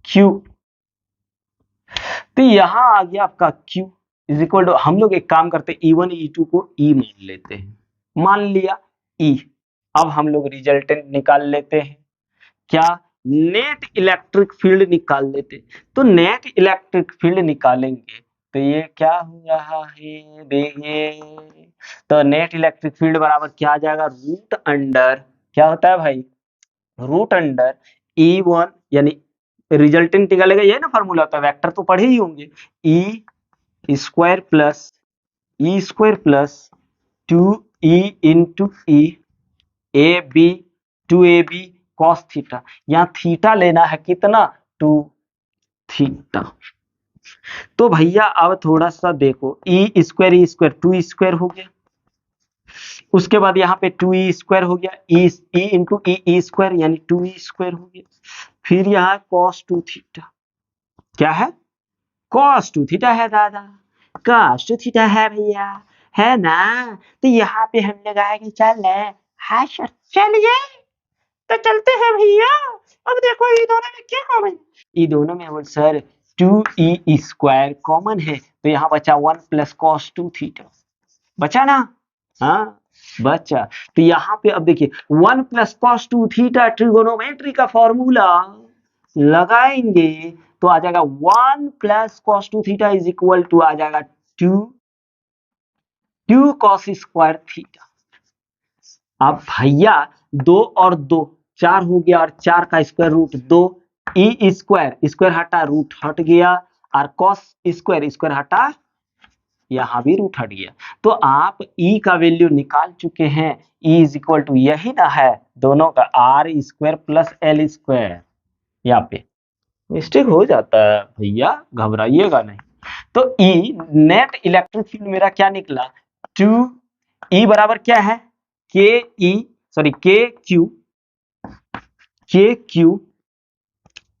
क्यू, तो यहां आ गया आपका Q इज इक्वल टू, हम लोग एक काम करते हैं E1 E2 को E मान लेते हैं। मान लिया E। अब हम लोग रिजल्टेंट निकाल लेते हैं। क्या? नेट इलेक्ट्रिक फील्ड निकाल लेते। तो नेट इलेक्ट्रिक फील्ड निकालेंगे तो ये क्या हो रहा है? देखिए तो नेट इलेक्ट्रिक फील्ड बराबर क्या आ जाएगा? रूट अंडर, क्या होता है भाई? रूट अंडर E1, यानी रिजल्टेंट निकालेगा, ये ना फॉर्मूला होता है, वेक्टर तो पढ़े ही होंगे। E square plus 2E into E A B 2AB cos theta. यहाँ थीटा लेना है कितना? 2 थीटा। तो भैया अब थोड़ा सा देखो, ई स्क्वायर 2 स्क्वायर हो गया, उसके बाद यहाँ पे 2E स्क्वायर हो गया, ई इंटू ई स्क्वायर यानी 2E स्क्वायर हो गया, फिर यहाँ cos 2 थीटा। क्या है? cos 2 थीटा है दादा, cos 2 थीटा है भैया, है ना? तो यहाँ पे हम लगाएंगे, चल हाँ सर चलिए तो चलते हैं भैया। अब देखो ये दोनों में क्या कॉमन है? ये दोनों में बोल सर 2E स्क्वायर कॉमन है, तो यहाँ बचा 1 प्लस cos 2 थीटा। बचा ना? हाँ बचा। तो यहाँ पे अब देखिए 1 प्लस cos 2 थीटा ट्रिगोनोमेट्री का फॉर्मूला लगाएंगे तो आ जाएगा 1 plus cos 2 theta is equal to आ जाएगा 2 cos स्क्वायर थीटा। अब भैया 2 और 2 4 हो गया, और 4 का स्क्वायर रूट 2, ई स्क्वायर हटा, रूट हट गया, और cos स्क्वायर हटा, यहाँ भी रूट हट गया। तो आप E का वैल्यू निकाल चुके हैं। E इज इक्वल टू यही ना है दोनों का, r square plus L square. यहाँ पे मिस्टेक हो जाता है भैया, घबराइएगा नहीं। तो E नेट इलेक्ट्रिक फील्ड मेरा क्या निकला? 2E बराबर क्या है? के क्यू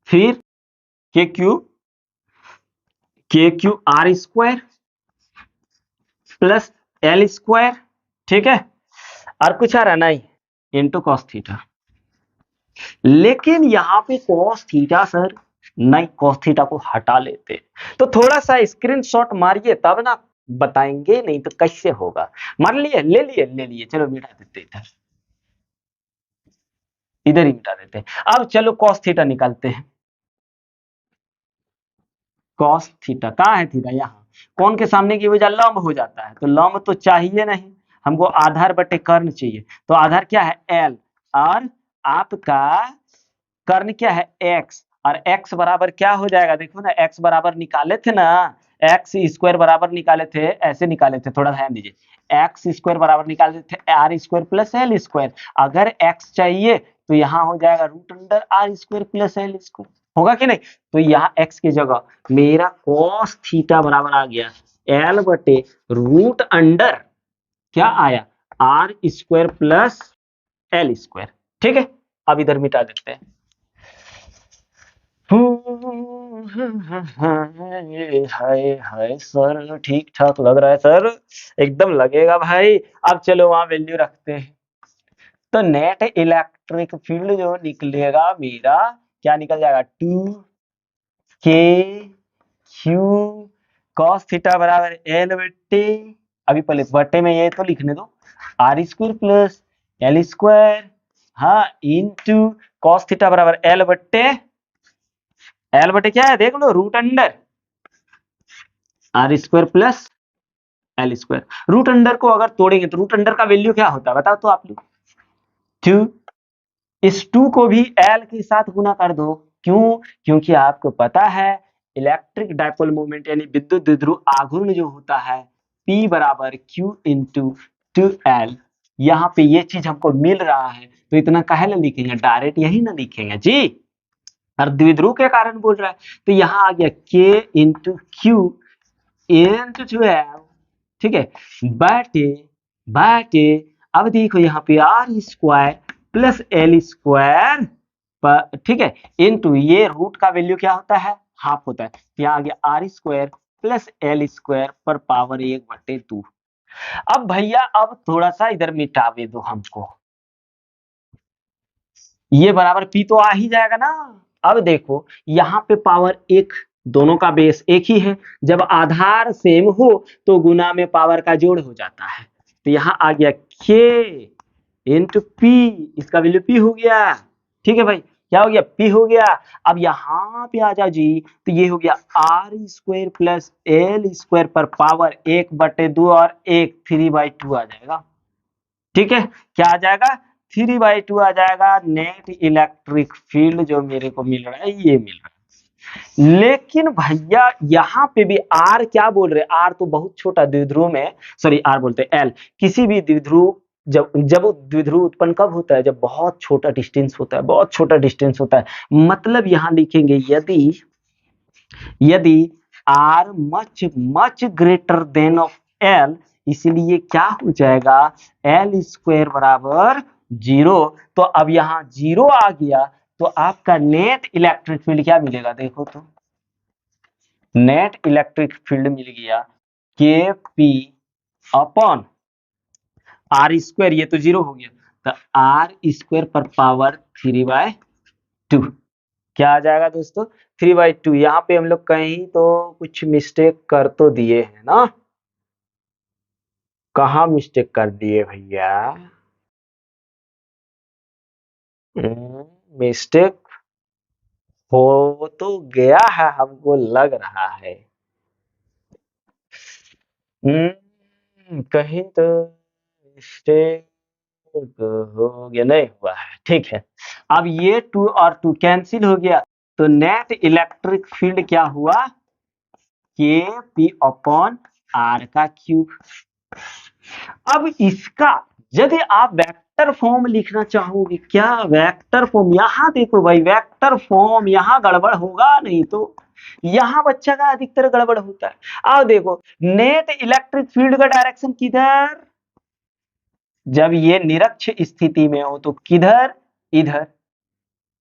फिर के Q R square plus L square. ठीक है, और कुछ आ रहा नहीं? Into cos theta. लेकिन यहाँ पे कॉस थीटा सर, नहीं, कॉस थीटा को हटा लेते। तो थोड़ा सा स्क्रीनशॉट मारिए तब ना बताएंगे, नहीं तो कैसे होगा। मार लिए, ले लिए, ले लिए, चलो मिटा देते इधर, इधर ही मिटा देते हैं। अब चलो कॉस थीटा निकालते हैं। कॉस थीटा कहाँ है, थीटा यहाँ, कौन के सामने की वजह लंब हो जाता है, तो लंब तो चाहिए नहीं, हमको आधार बटे कर्ण चाहिए। तो आधार क्या है, एल, और आपका कर्ण क्या है, एक्स, और एक्स बराबर क्या हो जाएगा, देखो ना, एक्स बराबर निकाले थे ना, एक्स स्क्वायर बराबर निकाले थे, ऐसे निकाले थे, थोड़ा ध्यान दीजिए, एक्स स्क्वायर बराबर निकाले थे r square plus L square. अगर एक्स चाहिए तो यहाँ हो जाएगा root under are square plus L square, होगा कि नहीं। तो यहाँ एक्स की जगह मेरा कॉस थीटा बराबर आ गया एल बटे रूट अंडर क्या आया, r square plus L square. ठीक है, अब इधर मिटा देते हैं। हाय हाय सर, ठीक ठाक लग रहा है सर, एकदम लगेगा भाई। अब चलो वहां वैल्यू रखते हैं। तो नेट इलेक्ट्रिक फील्ड जो निकलेगा मेरा, क्या निकल जाएगा, 2k क्यू कॉस थीटा बराबर एल बट्टे, अभी पहले बट्टे में ये तो लिखने दो, R square plus L square, हाँ, इंटू कॉस थीटा बराबर एल बट्टे, एल बटे क्या है देख लो, root under are square plus L square. Root under को अगर तोड़ेंगे तो रूट अंडर का वैल्यू क्या होता है बताओ तो आप लोग, 2, इस 2 को भी एल के साथ गुना कर दो, क्यों, क्योंकि आपको पता है इलेक्ट्रिक डायपोल मोमेंट यानी विद्युत द्विध्रुव आघूर्ण जो होता है P बराबर Q इंटू 2L। यहाँ पे ये चीज हमको मिल रहा है, तो इतना काहे ना लिखेंगे, डायरेक्ट यही ना लिखेंगे जी, और द्विध्रुव के कारण बोल रहा है, तो यहाँ आ गया K इंटू क्यू इंटू 12, ठीक है, बाटे बाटे, अब देखो यहाँ पे r square plus L square, ठीक है, इनटू ये रूट का वैल्यू क्या होता है, हाफ होता है, यहाँ आ गया R square plus L square पर पावर 1/2। अब भैया अब थोड़ा सा इधर मिटावे दो हमको, ये बराबर पी तो आ ही जाएगा ना। अब देखो यहाँ पे पावर एक, दोनों का बेस एक ही है, जब आधार सेम हो तो गुना में पावर का जोड़ हो जाता है, तो यहाँ आ गया के इंटू पी, इसका वैल्यू पी हो गया, ठीक है भाई, क्या हो गया, पी हो गया। अब यहाँ पे आ जाओ जी, तो ये हो गया R square plus L square पर पावर 1/2 और 1 3/2 आ जाएगा, ठीक है, क्या आ जाएगा, 3/2 आ जाएगा। नेट इलेक्ट्रिक फील्ड जो मेरे को मिल रहा है ये मिल रहा है। लेकिन भैया यहाँ पे भी आर क्या बोल रहे, आर तो बहुत छोटा द्विध्रुव में, सॉरी आर बोलते एल, किसी भी द्विध्रुव, जब वो द्विध्रुव उत्पन्न कब होता है, जब बहुत छोटा डिस्टेंस होता है, बहुत छोटा डिस्टेंस होता है, मतलब यहाँ लिखेंगे यदि यदि are much much greater than of L, इसलिए क्या हो जाएगा, एल स्क्वायर बराबर 0। तो अब यहाँ 0 आ गया, तो आपका नेट इलेक्ट्रिक फील्ड क्या मिलेगा, देखो तो नेट इलेक्ट्रिक फील्ड मिल गया k p upon r square, ये तो 0 हो गया, तो आर स्क्वायर पर पावर 3/2, क्या आ जाएगा दोस्तों, 3/2। यहाँ पे हम लोग कहीं तो कुछ मिस्टेक कर तो दिए हैं ना, कहाँ मिस्टेक कर दिए भैया, मिस्टेक हो तो गया है, हमको लग रहा है, कहीं तो मिस्टेक हो गया, नहीं हुआ है, ठीक है। अब ये 2 और 2 कैंसिल हो गया, तो नेट इलेक्ट्रिक फील्ड क्या हुआ, के पी अपॉन आर का क्यूब। अब इसका यदि आप वेक्टर फॉर्म लिखना चाहोगे, क्या वेक्टर फॉर्म, यहां देखो भाई, वेक्टर फॉर्म यहां गड़बड़ होगा नहीं, तो यहां बच्चा का अधिकतर गड़बड़ होता है। अब देखो नेट इलेक्ट्रिक फील्ड का डायरेक्शन किधर, जब ये निरक्ष स्थिति में हो तो किधर, इधर,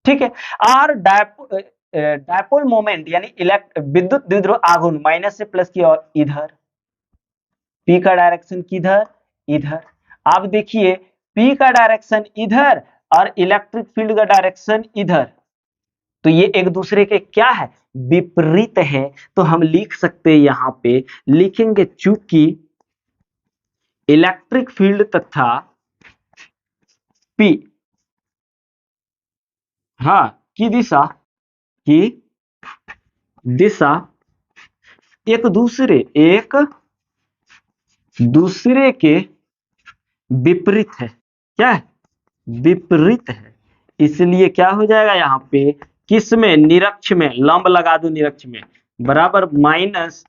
ठीक है। और डायपोल मोमेंट यानी विद्युत द्विध्रुव आघूर्ण माइनस से प्लस की ओर इधर, पी का डायरेक्शन किधर, इधर। अब देखिए P का डायरेक्शन इधर और इलेक्ट्रिक फील्ड का डायरेक्शन इधर, तो ये एक दूसरे के क्या है, विपरीत है। तो हम लिख सकते हैं, यहां पे लिखेंगे चूंकि इलेक्ट्रिक फील्ड तथा P हाँ की दिशा एक दूसरे के विपरीत है, क्या है, विपरीत है। इसलिए क्या हो जाएगा यहाँ पे, किस में, निरक्ष में, लंब लगा दो निरक्ष में, बराबर माइनस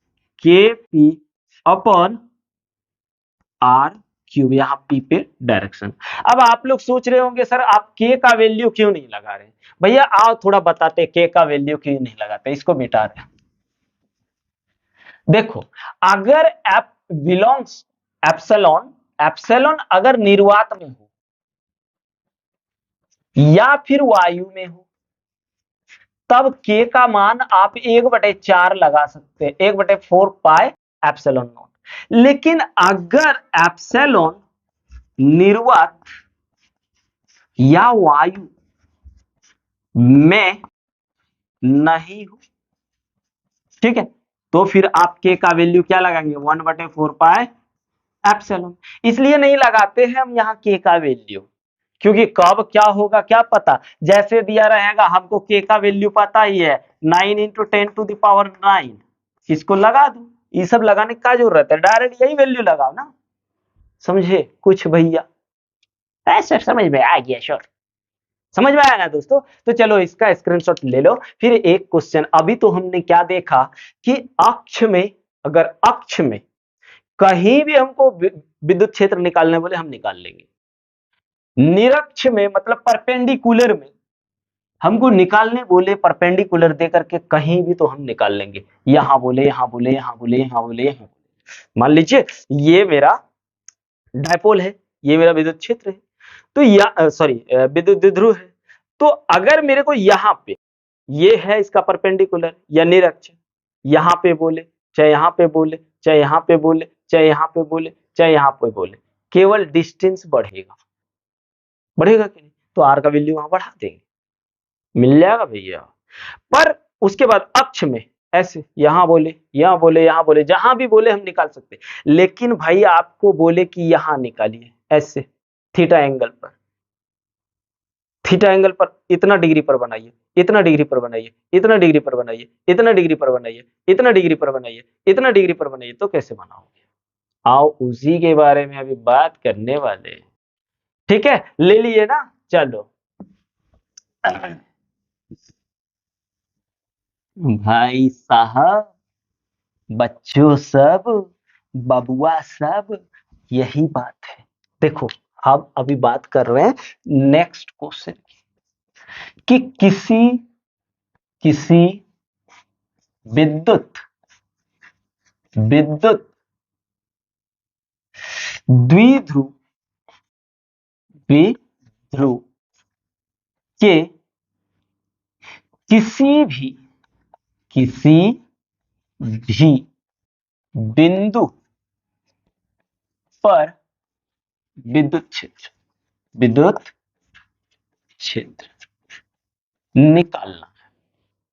के पी अपॉन आर क्यूब, यहाँ पी पे डायरेक्शन। अब आप लोग सोच रहे होंगे सर आप के का वैल्यू क्यों नहीं लगा रहे, भैया आओ थोड़ा बताते के का वैल्यू क्यों नहीं लगाते, इसको मिटा रहे। देखो अगर एप बिलोंग्स एप्सिलॉन, एप्सिलॉन अगर निर्वात में हो या फिर वायु में हो, तब के का मान आप 1/4 लगा सकते हैं, 1/4 पाई एप्सिलॉन नॉट। लेकिन अगर एप्सिलॉन निर्वात या वायु में नहीं हो, ठीक है, तो फिर आप के का वैल्यू क्या लगाएंगे, 1/4 पाई एप्सिलॉन। इसलिए नहीं लगाते हैं हम यहाँ के का वैल्यू, क्योंकि कब क्या होगा क्या पता। जैसे दिया रहेगा हमको के का वैल्यू पता ही है, 9 × 10⁹, इसको लगा दो, ये सब लगाने का जरूरत है, डायरेक्ट यही वैल्यू लगाओ ना, समझे कुछ भैया, ऐसे समझ में आ गया, श्योर समझ में आया ना दोस्तों। तो चलो इसका स्क्रीनशॉट ले लो। फिर एक क्वेश्चन, अभी तो हमने क्या देखा कि अक्ष में, अगर अक्ष में कहीं भी हमको विद्युत क्षेत्र निकालने बोले हम निकाल लेंगे, निरक्ष में मतलब परपेंडिकुलर में हमको निकालने बोले, परपेंडिकुलर दे करके कहीं भी तो हम निकाल लेंगे, यहां बोले, यहां बोले, यहां बोले, यहां बोले, यहां बोले। मान लीजिए ये मेरा डायपोल है, ये मेरा विद्युत क्षेत्र है, तो या सॉरी विद्युत द्विध्रुव है। तो अगर मेरे को यहाँ पे ये है इसका परपेंडिकुलर या निरक्ष, यहाँ पे बोले, चाहे यहाँ पे बोले, चाहे यहाँ पे बोले, चाहे यहाँ पे बोले, चाहे यहाँ पे बोले, केवल डिस्टेंस बढ़ेगा, बढ़ेगा कि नहीं, तो आर का वैल्यू वहां बढ़ा देंगे, मिल जाएगा भैया। पर उसके बाद अक्ष में ऐसे, यहां बोले, यहां बोले, यहां बोले, जहां भी बोले हम निकाल सकते। लेकिन भाई आपको बोले कि यहां निकालिए ऐसे, थीटा एंगल पर, थीटा एंगल पर इतना डिग्री पर बनाइए, इतना डिग्री पर बनाइए, इतना डिग्री पर बनाइए, इतना डिग्री पर बनाइए, इतना डिग्री पर बनाइए, इतना डिग्री पर बनाइए, तो कैसे बनाओगे। आओ उसी के बारे में अभी बात करने वाले हैं, ठीक है, ले लिए ना। चलो भाई साहब, बच्चों सब, बबुआ सब, यही बात है। देखो हम अभी बात कर रहे हैं नेक्स्ट क्वेश्चन की, कि किसी विद्युत द्विध्रुव द्विध्रुव के किसी भी बिंदु पर विद्युत क्षेत्र निकालना है।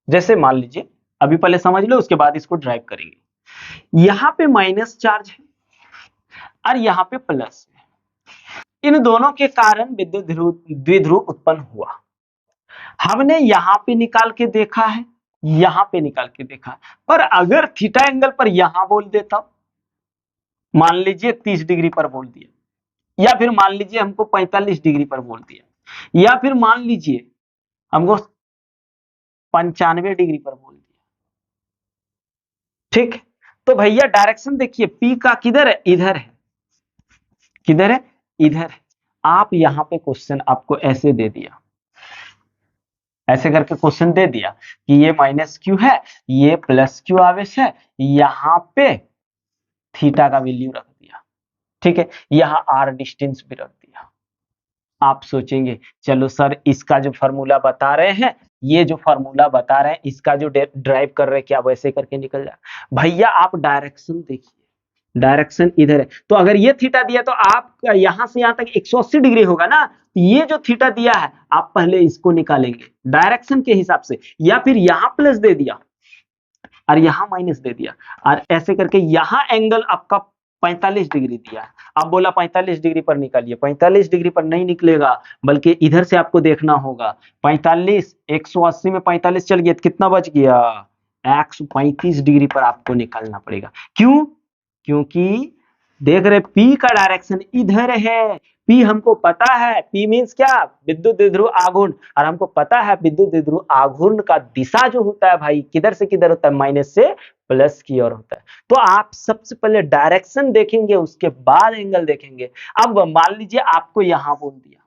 जैसे मान लीजिए, अभी पहले समझ लो उसके बाद इसको ड्राइव करेंगे। यहां पे माइनस चार्ज है और यहां पे प्लस है, इन दोनों के कारण विद्युत द्विध्रुव उत्पन्न हुआ। हमने यहां पे निकाल के देखा है, यहां पे निकाल के देखा, पर अगर थीटा एंगल पर यहां बोल देता, मान लीजिए 30 डिग्री पर बोल दिया, या फिर मान लीजिए हमको 45 डिग्री पर बोल दिया, या फिर मान लीजिए हमको 95 डिग्री पर बोल दिया, ठीक। तो भैया डायरेक्शन देखिए, पी का किधर है, इधर है, किधर है, इधर है। आप यहां पे क्वेश्चन आपको ऐसे दे दिया, ऐसे करके क्वेश्चन दे दिया कि ये माइनस क्यू है, ये प्लस क्यू आवेश है, यहां पे थीटा का वैल्यू रख दिया, ठीक है, यहां आर डिस्टेंस भी रख दिया। आप सोचेंगे चलो सर इसका जो फॉर्मूला बता रहे हैं, ये जो फॉर्मूला बता रहे हैं, इसका जो ड्राइव कर रहे हैं, क्या वैसे करके निकल जाए। भैया आप डायरेक्शन देखिए, डायरेक्शन इधर है, तो अगर ये थीटा दिया तो आपका यहां से यहां तक 180 डिग्री होगा ना। ये जो थीटा दिया है आप पहले इसको निकालेंगे डायरेक्शन के हिसाब से, या फिर यहां प्लस दे दिया और यहां माइनस दे दिया, और ऐसे करके यहां एंगल आपका 45 डिग्री दिया है। अब बोला 45 डिग्री पर निकालिए, 45 डिग्री पर नहीं निकलेगा, बल्कि इधर से आपको देखना होगा। 45 180 में 45 चल गया तो कितना बच गया, 135 डिग्री पर आपको निकालना पड़ेगा। क्यों? क्योंकि देख रहे P का डायरेक्शन इधर है। P हमको पता है, P मीन्स क्या, विद्युत द्विध्रुव आघूर्ण, और हमको पता है विद्युत द्विध्रुव आघूर्ण का दिशा जो होता है भाई किधर से किधर होता है, माइनस से प्लस की ओर होता है। तो आप सबसे पहले डायरेक्शन देखेंगे, उसके बाद एंगल देखेंगे। अब मान लीजिए आपको यहां बोल दिया,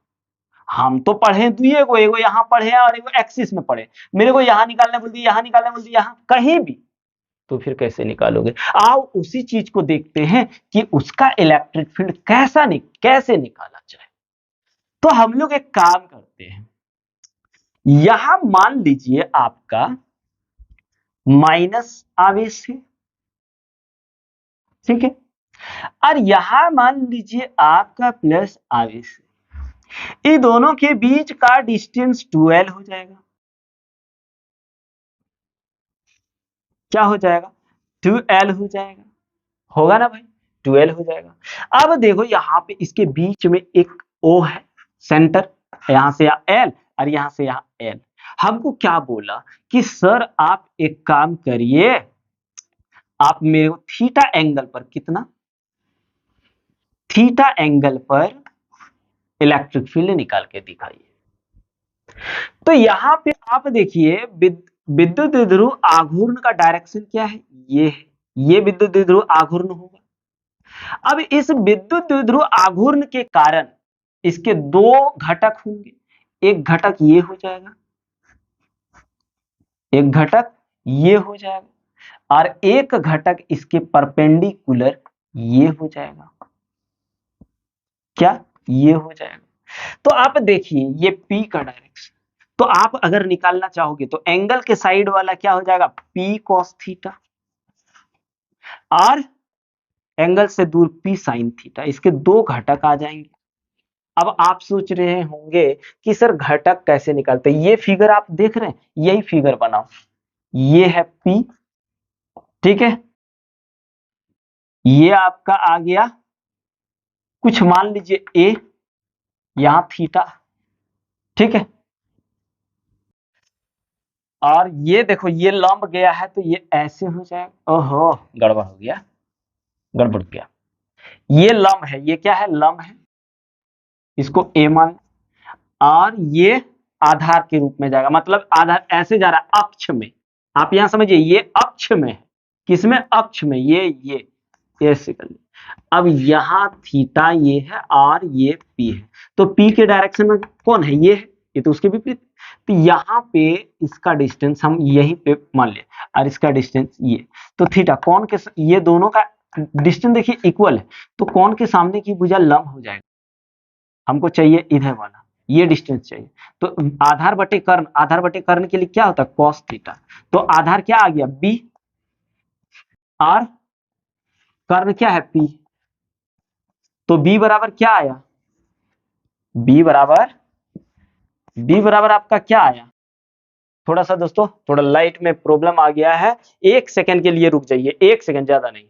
हम तो पढ़े दुए को, एगो यहाँ पढ़े और एगो एक्सिस में पढ़े, मेरे को यहाँ निकालने बोल दिया, यहाँ निकालने बोल दिया, यहाँ कहीं भी, तो फिर कैसे निकालोगे? आओ उसी चीज को देखते हैं कि उसका इलेक्ट्रिक फील्ड कैसे निकाला जाए। तो हम लोग एक काम करते हैं, यहां मान लीजिए आपका माइनस आवेश है, ठीक है, और यहां मान लीजिए आपका प्लस आवेश है। इन दोनों के बीच का डिस्टेंस 12 हो जाएगा। क्या हो जाएगा? 12 हो जाएगा, होगा ना भाई, 12 हो जाएगा। अब देखो यहाँ पे इसके बीच में एक O है सेंटर, यहां से L और यहां से यहाँ L। हमको क्या बोला कि सर आप एक काम करिए, आप मेरे को थीटा एंगल पर, कितना, थीटा एंगल पर इलेक्ट्रिक फील्ड निकाल के दिखाइए। तो यहाँ पे आप देखिए विद्युत द्विध्रुव आघूर्ण का डायरेक्शन क्या है, ये है, ये विद्युत द्विध्रुव आघूर्ण होगा। अब इस विद्युत द्विध्रुव आघूर्ण के कारण इसके दो घटक होंगे, एक घटक ये हो जाएगा, एक घटक ये हो जाएगा, और एक घटक इसके परपेंडिकुलर ये हो जाएगा। क्या? ये हो जाएगा। तो आप देखिए ये P का डायरेक्शन, तो आप अगर निकालना चाहोगे तो एंगल के साइड वाला क्या हो जाएगा, P cos थीटा, और एंगल से दूर P sin थीटा, इसके दो घटक आ जाएंगे। अब आप सोच रहे होंगे कि सर घटक कैसे निकालते हैं, ये फिगर आप देख रहे हैं, यही फिगर बनाओ, ये है P, ठीक है, ये आपका आ गया कुछ मान लीजिए A, यहां थीटा, ठीक है, और ये देखो ये लंब गया है तो ये ऐसे हो जाएगा। ओहो गड़बड़ हो गया, गड़बड़ गया, ये लंब है, ये क्या है, लंब है, इसको A मान, और ये आधार के रूप में जाएगा, मतलब आधार ऐसे जा रहा है अक्ष में, आप यहां समझिए ये अक्ष में है, किसमें, अक्ष में, ये ऐसे कर लिया। अब यहाँ थीटा ये है और ये P है, तो P के डायरेक्शन में कौन है, ये है, ये तो उसके विपरीत। तो यहाँ पे इसका डिस्टेंस हम यहीं पे मान ले, और इसका डिस्टेंस ये, तो थीटा कौन के, ये दोनों का डिस्टेंस देखिए इक्वल है, तो कौन के सामने की भुजा लंब हो जाएगा, हमको चाहिए इधर वाला, ये डिस्टेंस चाहिए। तो आधार बटे कर्ण, आधार बटे कर्ण के लिए क्या होता है, cos थीटा, तो आधार क्या आ गया B, और कर्ण क्या है P, तो B बराबर क्या आया, B बराबर आपका क्या आया, थोड़ा सा दोस्तों थोड़ा लाइट में प्रॉब्लम आ गया है, एक सेकंड के लिए रुक जाइए, एक सेकंड, ज्यादा नहीं।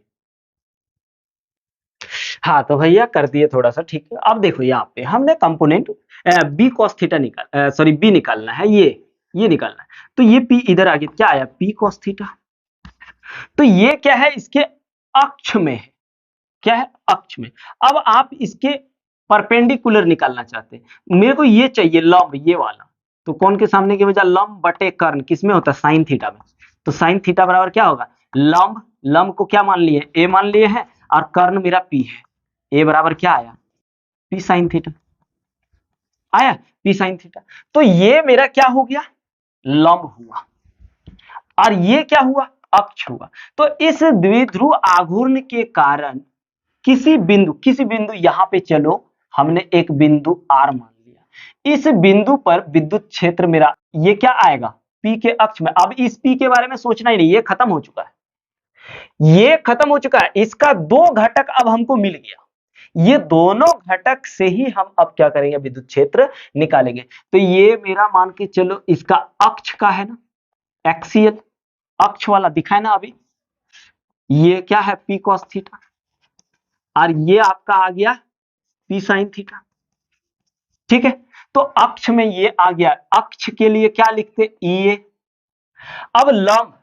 हाँ तो भैया कर दिए थोड़ा सा, ठीक है। अब देखो यहाँ पे हमने component B cos theta B निकालना है, ये निकालना है, तो ये P इधर आ गया, क्या आया, P cos थीटा, तो ये क्या है, इसके अक्ष में है, क्या है, अक्ष में। अब आप इसके परपेंडिकुलर निकालना चाहते हैं, मेरे को ये चाहिए लंब, ये वाला, तो कौन के सामने की वजह, लंब बटे कर्ण, किसमें होता है, साइन थीटा में, तो साइन थीटा बराबर क्या होगा, लंब को क्या मान लिए, A मान लिए हैं, और कर्ण मेरा P है, A बराबर क्या आया, P साइन थीटा आया, P साइन थीटा। तो ये मेरा क्या हो गया, लंब हुआ, और ये क्या हुआ, अक्ष हुआ। तो इस द्विध्रुव आघूर्ण के कारण किसी बिंदु यहां पे चलो, हमने एक बिंदु R मान लिया, इस बिंदु पर विद्युत क्षेत्र मेरा ये क्या आएगा, P के अक्ष में। अब इस P के बारे में सोचना ही नहीं, ये खत्म हो चुका है, ये खत्म हो चुका है, इसका दो घटक अब हमको मिल गया। ये दोनों घटक से ही हम अब क्या करेंगे, विद्युत क्षेत्र निकालेंगे। तो ये मेरा मान के चलो इसका अक्ष का है ना, एक्सियल अक्ष वाला दिखा है ना अभी, ये क्या है पी कॉस थीटा, और ये आपका आ गया पी साइन थीटा। ठीक है, तो अक्ष में ये आ गया, अक्ष के लिए क्या लिखते ई ए। अब लंब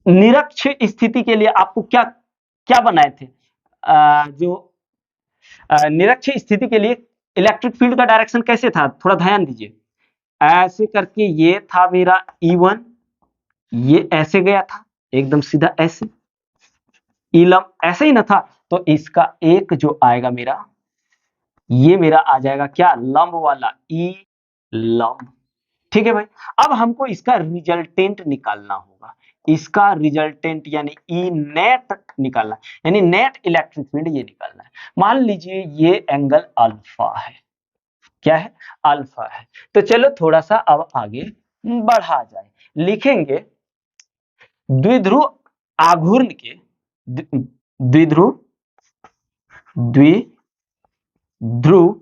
निरक्ष स्थिति के लिए आपको क्या क्या बनाए थे, जो निरक्ष स्थिति के लिए इलेक्ट्रिक फील्ड का डायरेक्शन कैसे था, थोड़ा ध्यान दीजिए। ऐसे करके ये था मेरा E1, ये ऐसे गया था एकदम सीधा ऐसे, ई लंब ऐसे ही ना था, तो इसका एक जो आएगा मेरा, ये मेरा आ जाएगा क्या, लंब वाला ई लंब। ठीक है भाई, अब हमको इसका रिजल्टेंट निकालना होगा, इसका रिजल्टेंट यानी ई नेट निकालना, यानी नेट इलेक्ट्रिक फील्ड ये निकालना है। मान लीजिए ये एंगल अल्फा है, क्या है, अल्फा है। तो चलो थोड़ा सा अब आगे बढ़ा जाए, लिखेंगे द्विध्रुव आघूर्ण के, द्विध्रुव द्विध्रुव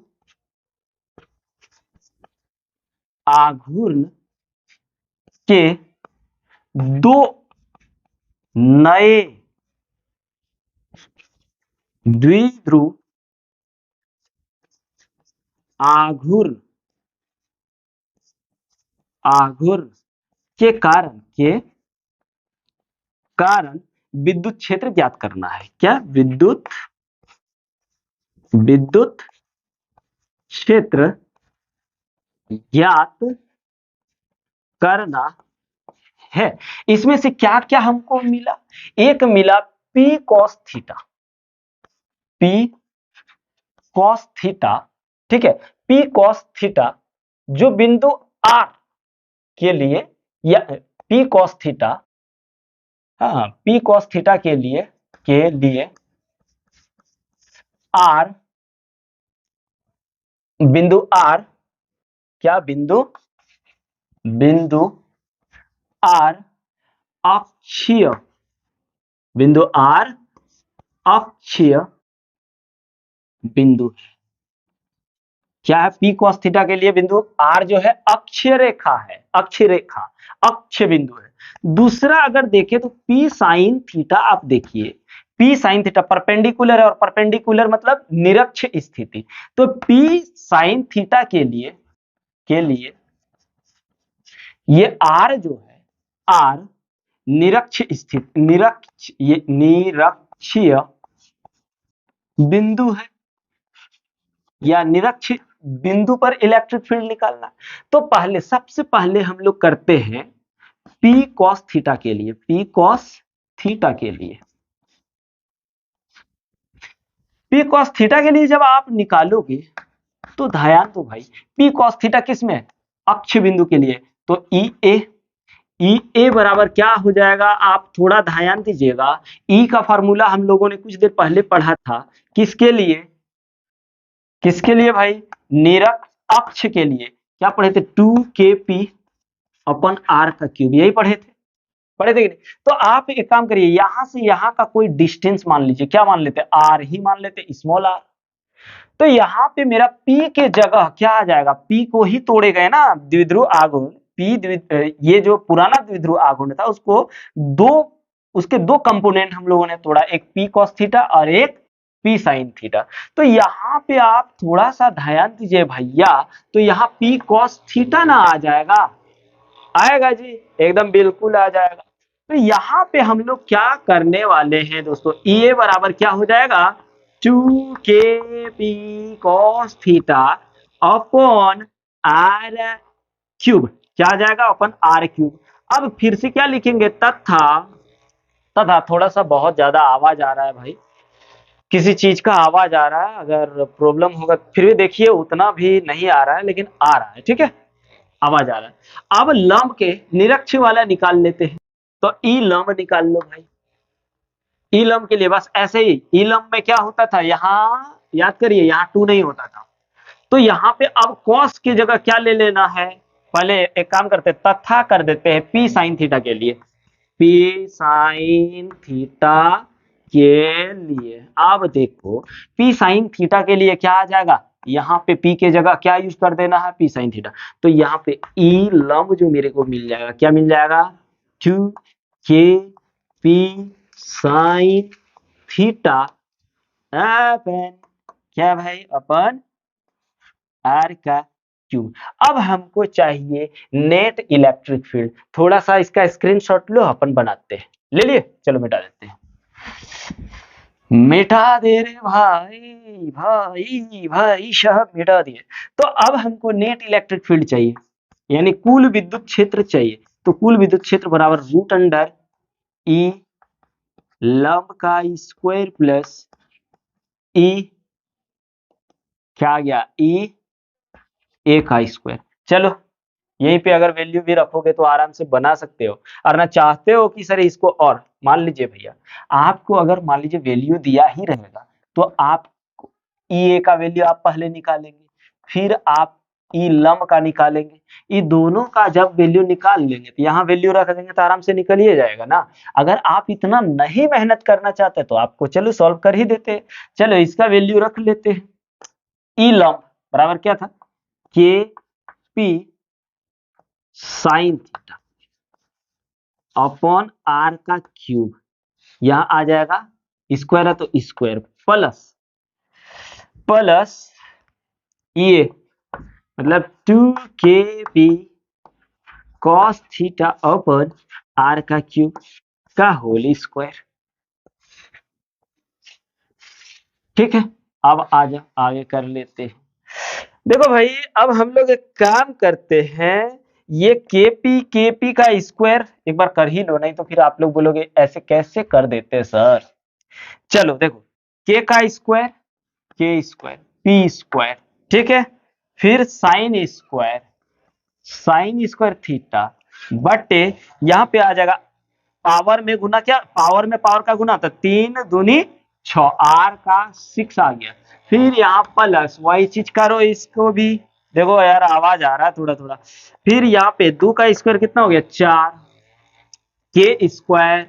आघूर्ण के दो नए द्विध्रुव आघूर्ण आघूर्ण के कारण विद्युत क्षेत्र ज्ञात करना है। क्या, विद्युत क्षेत्र ज्ञात करना है। इसमें से क्या क्या हमको मिला, एक मिला P cos theta, P cos theta, ठीक है, P cos थीटा जो बिंदु R के लिए, या P cos थीटा, हाँ P cos थीटा के लिए R, बिंदु R, क्या बिंदु R अक्षीय, बिंदु R अक्षीय बिंदु है। क्या है, P cos थीटा के लिए बिंदु R जो है अक्षीय रेखा है, अक्षीय रेखा, अक्ष बिंदु है। दूसरा अगर देखें तो P sin थीटा, आप देखिए P sin थीटा परपेंडिकुलर है, और परपेंडिकुलर मतलब निरक्ष स्थिति, तो P sin थीटा के लिए ये R जो है, R निरक्ष स्थिति, निरक्षीय बिंदु है, या निरक्ष बिंदु पर इलेक्ट्रिक फील्ड निकालना। तो पहले, सबसे पहले हम लोग करते हैं P cos थीटा के लिए, P cos थीटा के लिए, P cos थीटा के लिए जब आप निकालोगे तो ध्यान दो भाई, P cos थीटा किस में है, अक्ष बिंदु के लिए, तो ई ए बराबर क्या हो जाएगा, आप थोड़ा ध्यान दीजिएगा। ई का फार्मूला हम लोगों ने कुछ देर पहले पढ़ा था, किसके लिए भाई, निरक्ष अक्ष के लिए, क्या पढ़े थे, 2kp अपन r का क्यूब, यही पढ़े थे कि नहीं। तो आप एक काम करिए, यहां से यहां का कोई डिस्टेंस मान लीजिए, क्या मान लेते, r ही मान लेते, स्मॉल r। तो यहाँ पे मेरा P के जगह क्या आ जाएगा, P को ही तोड़े गए ना द्विध्रुव आघूर्ण, ये जो पुराना द्विध्रुव आघूर्ण था उसके दो कंपोनेंट हम लोगों ने तोड़ा, एक P cos थीटा और एक P sin थीटा। तो यहाँ पे आप थोड़ा सा ध्यान दीजिए भैया, तो यहाँ P cos थीटा ना आ जाएगा, आएगा जी, एकदम बिल्कुल आ जाएगा। तो यहाँ पे हम लोग क्या करने वाले हैं दोस्तों, ये बराबर क्या हो जाएगा, 2kp cos theta upon r cube, क्या आ जाएगा, अपन r क्यूब। अब फिर से क्या लिखेंगे, तथा थोड़ा सा बहुत ज्यादा आवाज आ रहा है भाई, किसी चीज का आवाज आ रहा है, अगर प्रॉब्लम होगा फिर भी देखिए, उतना भी नहीं आ रहा है लेकिन आ रहा है, ठीक है, आवाज आ रहा है। अब लंब के निरक्ष वाला निकाल लेते हैं, तो ई लंब निकाल लो भाई। ई लंब के लिए बस ऐसे ही, ई लंब में क्या होता था, यहाँ याद करिए, यहाँ 2 नहीं होता था, तो यहाँ पे अब cos की जगह क्या ले लेना है, पहले एक काम करते तथा कर देते हैं P sin थीटा के लिए, पी साइन थीटा के लिए। अब देखो पी साइन थीटा के लिए क्या आ जाएगा, यहाँ पे पी के जगह क्या यूज कर देना है, पी साइन थीटा। तो यहाँ पे ई लंब जो मेरे को मिल जाएगा, क्या मिल जाएगा, 2 पी साइन थीटा अपन क्या भाई, अपन आर का क्यूब। अब हमको चाहिए नेट इलेक्ट्रिक फील्ड। थोड़ा सा इसका स्क्रीनशॉट लो, अपन बनाते हैं। ले लिए, चलो मिटा देते हैं। मिटा दे रे भाई, भाई भाई साहब मिटा दिए। तो अब हमको नेट इलेक्ट्रिक फील्ड चाहिए, यानी कुल विद्युत क्षेत्र चाहिए। तो कुल विद्युत क्षेत्र बराबर रूट अंडर ई लंब का स्क्वायर प्लस ई क्या आ गया, ई ए का स्क्वायर। चलो यहीं पे अगर वैल्यू भी रखोगे तो आराम से बना सकते हो। और ना चाहते हो कि सर इसको, और मान लीजिए भैया आपको अगर मान लीजिए वैल्यू दिया ही रहेगा तो आप ई ए का वैल्यू आप पहले निकालेंगे, फिर आप ई लंब का निकालेंगे। ये दोनों का जब वैल्यू निकाल लेंगे तो यहाँ वैल्यू रख देंगे तो आराम से निकल ही जाएगा ना। अगर आप इतना नहीं मेहनत करना चाहते तो आपको चलो सॉल्व कर ही देते हैं। चलो इसका वैल्यू रख लेते हैं। ई लंब बराबर क्या था, K P sine theta upon R का क्यूब, यहां आ जाएगा स्क्वायर है तो स्क्वायर प्लस प्लस ये मतलब 2 kb cos theta upon R का क्यूब का होल स्क्वायर। ठीक है, अब आगे कर लेते हैं। देखो भाई अब हम लोग एक काम करते हैं, ये केपी का स्क्वायर एक बार कर ही लो, नहीं तो फिर आप लोग बोलोगे ऐसे कैसे कर देते हैं सर। चलो देखो के का स्क्वायर, के स्क्वायर पी स्क्वायर, ठीक है, फिर साइन स्क्वायर थीटा बटे यहाँ पे आ जाएगा पावर में गुना, क्या पावर में पावर का गुना, तो 3 दूनी 6, आर का 6 आ गया। फिर यहाँ प्लस वही चीज करो इसको भी, देखो यार आवाज आ रहा है थोड़ा थोड़ा। फिर यहाँ पे 2 का स्क्वायर कितना हो गया 4, के स्क्वायर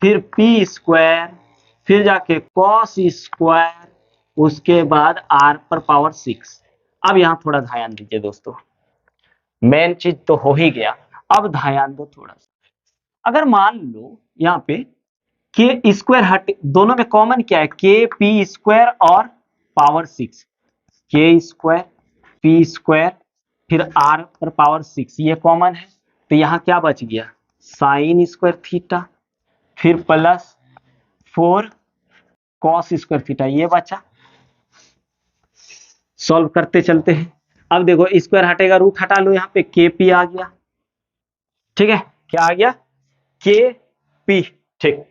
फिर पी स्क्वायर फिर जाके कॉस स्क्वायर, उसके बाद आर पर पावर 6। अब यहाँ थोड़ा ध्यान दीजिए दोस्तों, मेन चीज तो हो ही गया, अब ध्यान दो थोड़ा सा। अगर मान लो यहाँ पे के स्क्वायर हट, दोनों में कॉमन क्या है, के पी स्क्वायर और पावर 6, के स्क्वायर पी स्क्वायर फिर आर पर पावर 6 ये कॉमन है। तो यहाँ क्या बच गया, साइन स्क्वायर थीटा फिर प्लस 4 कॉस स्क्वायर थीटा ये बचा। सॉल्व करते चलते हैं। अब देखो स्क्वायर हटेगा रूट हटा लो, यहाँ पे के पी आ गया, ठीक है, क्या आ गया के पी, ठीक।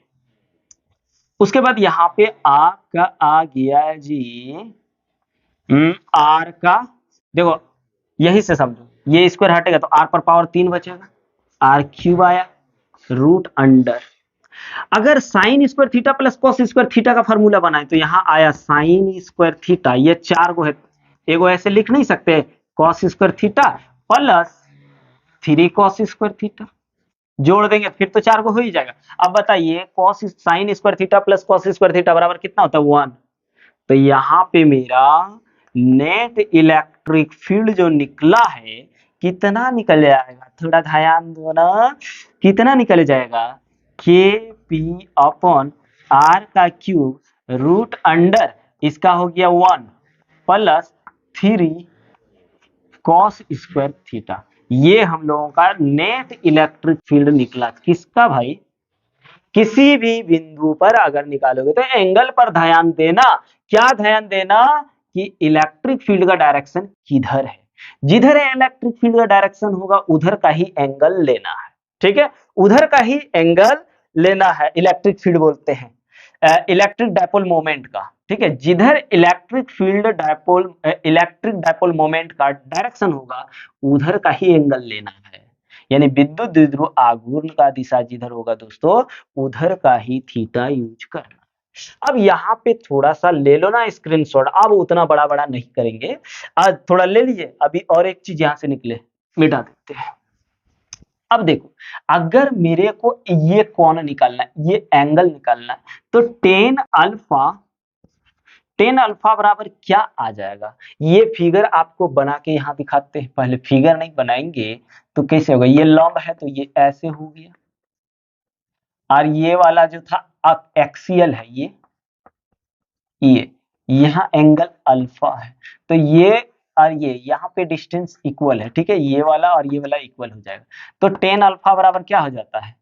उसके बाद यहाँ पे आपका आ गया जी आर का, देखो यही से समझो, ये स्क्वायर हटेगा तो आर पर पावर 3 बचेगा, आर क्यूब आया रूट अंडर। अगर sine square theta plus cos square theta का फॉर्मूला बनाए तो यहाँ आया साइन स्क्वायर थीटा, ये 4 गो है, एगो ऐसे लिख नहीं सकते, cos square theta plus 3 cos square theta, जोड़ देंगे फिर तो 4 को हो ही जाएगा। अब बताइए cos sine square theta plus cos square theta बराबर कितना होता है 1। तो यहाँ पे मेरा नेट इलेक्ट्रिक फील्ड जो निकला है कितना निकल जाएगा, थोड़ा ध्यान दो ना, कितना निकल जाएगा, के पी अपॉन आर का क्यूब रूट अंडर इसका हो गया 1 प्लस 3 कॉस स्क्वायर थीटा। ये हम लोगों का नेट इलेक्ट्रिक फील्ड निकला। किसका भाई, किसी भी बिंदु पर अगर निकालोगे तो एंगल पर ध्यान देना, क्या ध्यान देना कि इलेक्ट्रिक फील्ड का डायरेक्शन किधर है, जिधर इलेक्ट्रिक फील्ड का डायरेक्शन होगा उधर का ही एंगल लेना है, ठीक है, उधर का ही एंगल लेना है। इलेक्ट्रिक फील्ड बोलते हैं इलेक्ट्रिक डायपोल मोमेंट का, ठीक है, जिधर इलेक्ट्रिक डायपोल मोमेंट का डायरेक्शन होगा उधर का ही एंगल लेना है। यानी विद्युत द्विध्रुव आघूर्ण का दिशा जिधर होगा दोस्तों उधर का ही थीटा यूज करना। अब यहाँ पे थोड़ा सा ले लो ना स्क्रीनशॉट, अब उतना बड़ा बड़ा नहीं करेंगे, आज थोड़ा ले लीजिए। अभी और एक चीज यहाँ से निकले, मिटा देते हैं। अब देखो, अगर मेरे को ये कोण निकालना है, ये एंगल निकालना है, तो टेन अल्फा बराबर क्या आ जाएगा? ये फिगर आपको बना के यहाँ दिखाते हैं। पहले फिगर नहीं बनाएंगे तो कैसे होगा? ये लंब है तो ये ऐसे हो गया, और ये वाला जो था एक्सियल है, ये यहाँ एंगल अल्फा है, तो ये और ये यहाँ पे डिस्टेंस इक्वल है, ठीक है, ये वाला और ये वाला इक्वल हो जाएगा। तो टेन अल्फा बराबर क्या हो जाता है?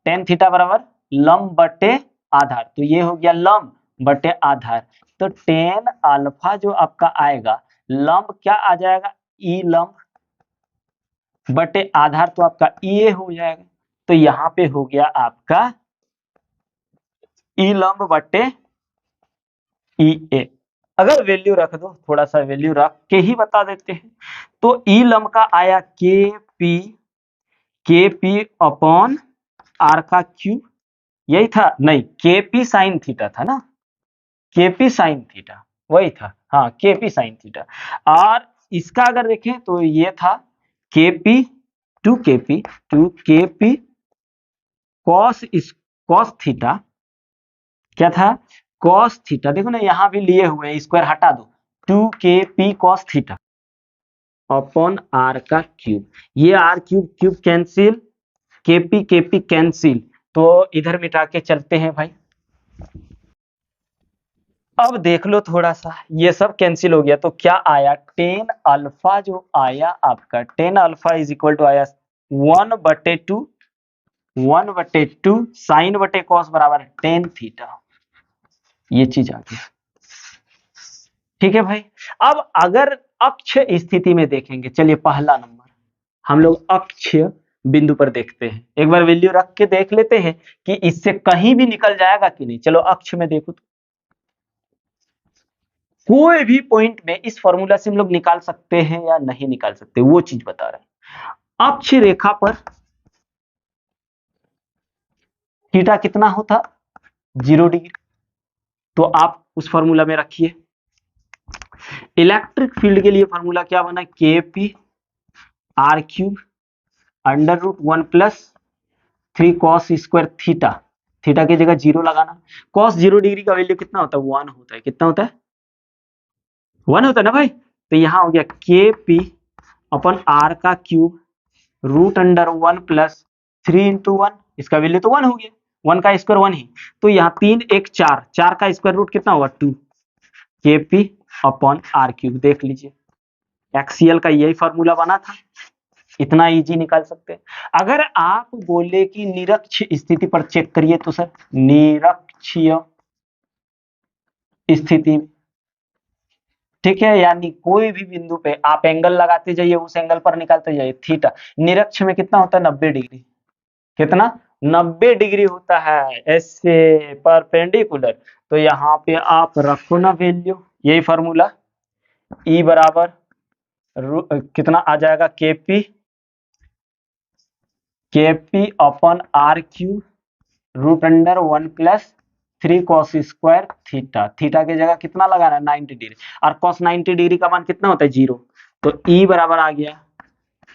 टेन थीटा बराबर लंब बटे आधार, तो ये हो गया लंब बटे आधार। तो टेन अल्फा जो आपका आएगा, लंब क्या आ जाएगा? ई लंब बटे आधार, तो आपका ई हो जाएगा। तो यहाँ पे हो गया आपका ई लंब बटे ई ए। अगर वैल्यू रख दो, थोड़ा सा वैल्यू रख के ही बता देते हैं, तो ई लंब का आया के पी अपॉन आर का क्यूब, यही था नहीं, के पी साइन थीटा था ना, के पी साइन थीटा वही था, हाँ के पी साइन थीटा। और इसका अगर देखें तो ये था के पी टू के पी कॉस थीटा, क्या था? Cos theta. देखो ना यहाँ भी लिए हुए हैं, स्क्वायर हटा दो, 2 कॉस थीटा अपॉन आर का क्यूब। ये R cube cancel, KP cancel, तो इधर मिटा के चलते हैं भाई। अब देख लो थोड़ा सा, ये सब कैंसिल हो गया, तो क्या आया? टेन अल्फा जो आया आपका, tan alpha is equal to आया 1/2 साइन बटे कॉस बराबर टेन थीटा, ये चीज आ गया। ठीक है भाई। अब अगर अक्ष स्थिति में देखेंगे, चलिए पहला नंबर हम लोग अक्ष बिंदु पर देखते हैं, एक बार वैल्यू रख के देख लेते हैं कि इससे कहीं भी निकल जाएगा कि नहीं। चलो अक्ष में देखो, तो कोई भी पॉइंट में इस फॉर्मूला से हम लोग निकाल सकते हैं या नहीं निकाल सकते, वो चीज बता रहे हैं। अक्ष रेखा पर थीटा कितना होता? 0 डिग्री, तो आप उस फॉर्मूला में रखिए। इलेक्ट्रिक फील्ड के लिए फॉर्मूला क्या बना? K P R cube under root 1+3 cos square theta, theta की जगह 0 लगाना। कॉस 0 डिग्री का वैल्यू कितना होता है? 1 होता है। कितना होता है? 1 होता है ना भाई। तो यहाँ हो गया के पी अपन आर का क्यूब रूट अंडर 1+3 इंटू 1, इसका वैल्यू तो 1 हो गया, 1 का स्क्वायर 1 ही, तो यहाँ 3 1 4, 4 का स्क्वायर रूट कितना होगा? 2 के पी अपॉन आर क्यूब। देख लीजिए, एक्सीएल का यही फॉर्मूला बना था, इतना इजी निकाल सकते हैं। अगर आप बोले कि निरक्ष स्थिति पर चेक करिए, तो सर निरक्षीय स्थिति, ठीक है, यानी कोई भी बिंदु पे आप एंगल लगाते जाइए, उस एंगल पर निकालते जाइए। थीटा निरक्ष में कितना होता है? 90 डिग्री। कितना? 90 डिग्री होता है ऐसे परपेंडिकुलर। तो यहाँ पे आप रखो ना वैल्यू, यही फॉर्मूला, ई बराबर कितना आ जाएगा? K P upon R cube root under 1+3 cos square theta, theta की जगह कितना लगाना है? 90 डिग्री, और कॉस 90 डिग्री का मान कितना होता है? 0। तो ई बराबर आ गया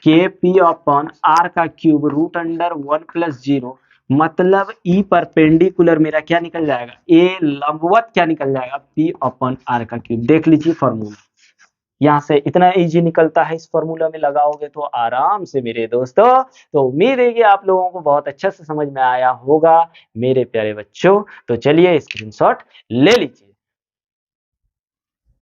के पी अपन आर का क्यूब रूट अंडर 1+0, मतलब ई परपेंडिकुलर मेरा क्या निकल जाएगा? ए लंबवत क्या निकल जाएगा? पी अपन आर का क्यूब। देख लीजिए फॉर्मूला, यहाँ से इतना इजी निकलता है, इस फॉर्मूला में लगाओगे तो आराम से मेरे दोस्तों। तो उम्मीद है कि आप लोगों को बहुत अच्छे से समझ में आया होगा मेरे प्यारे बच्चों। तो चलिए स्क्रीनशॉट ले लीजिए।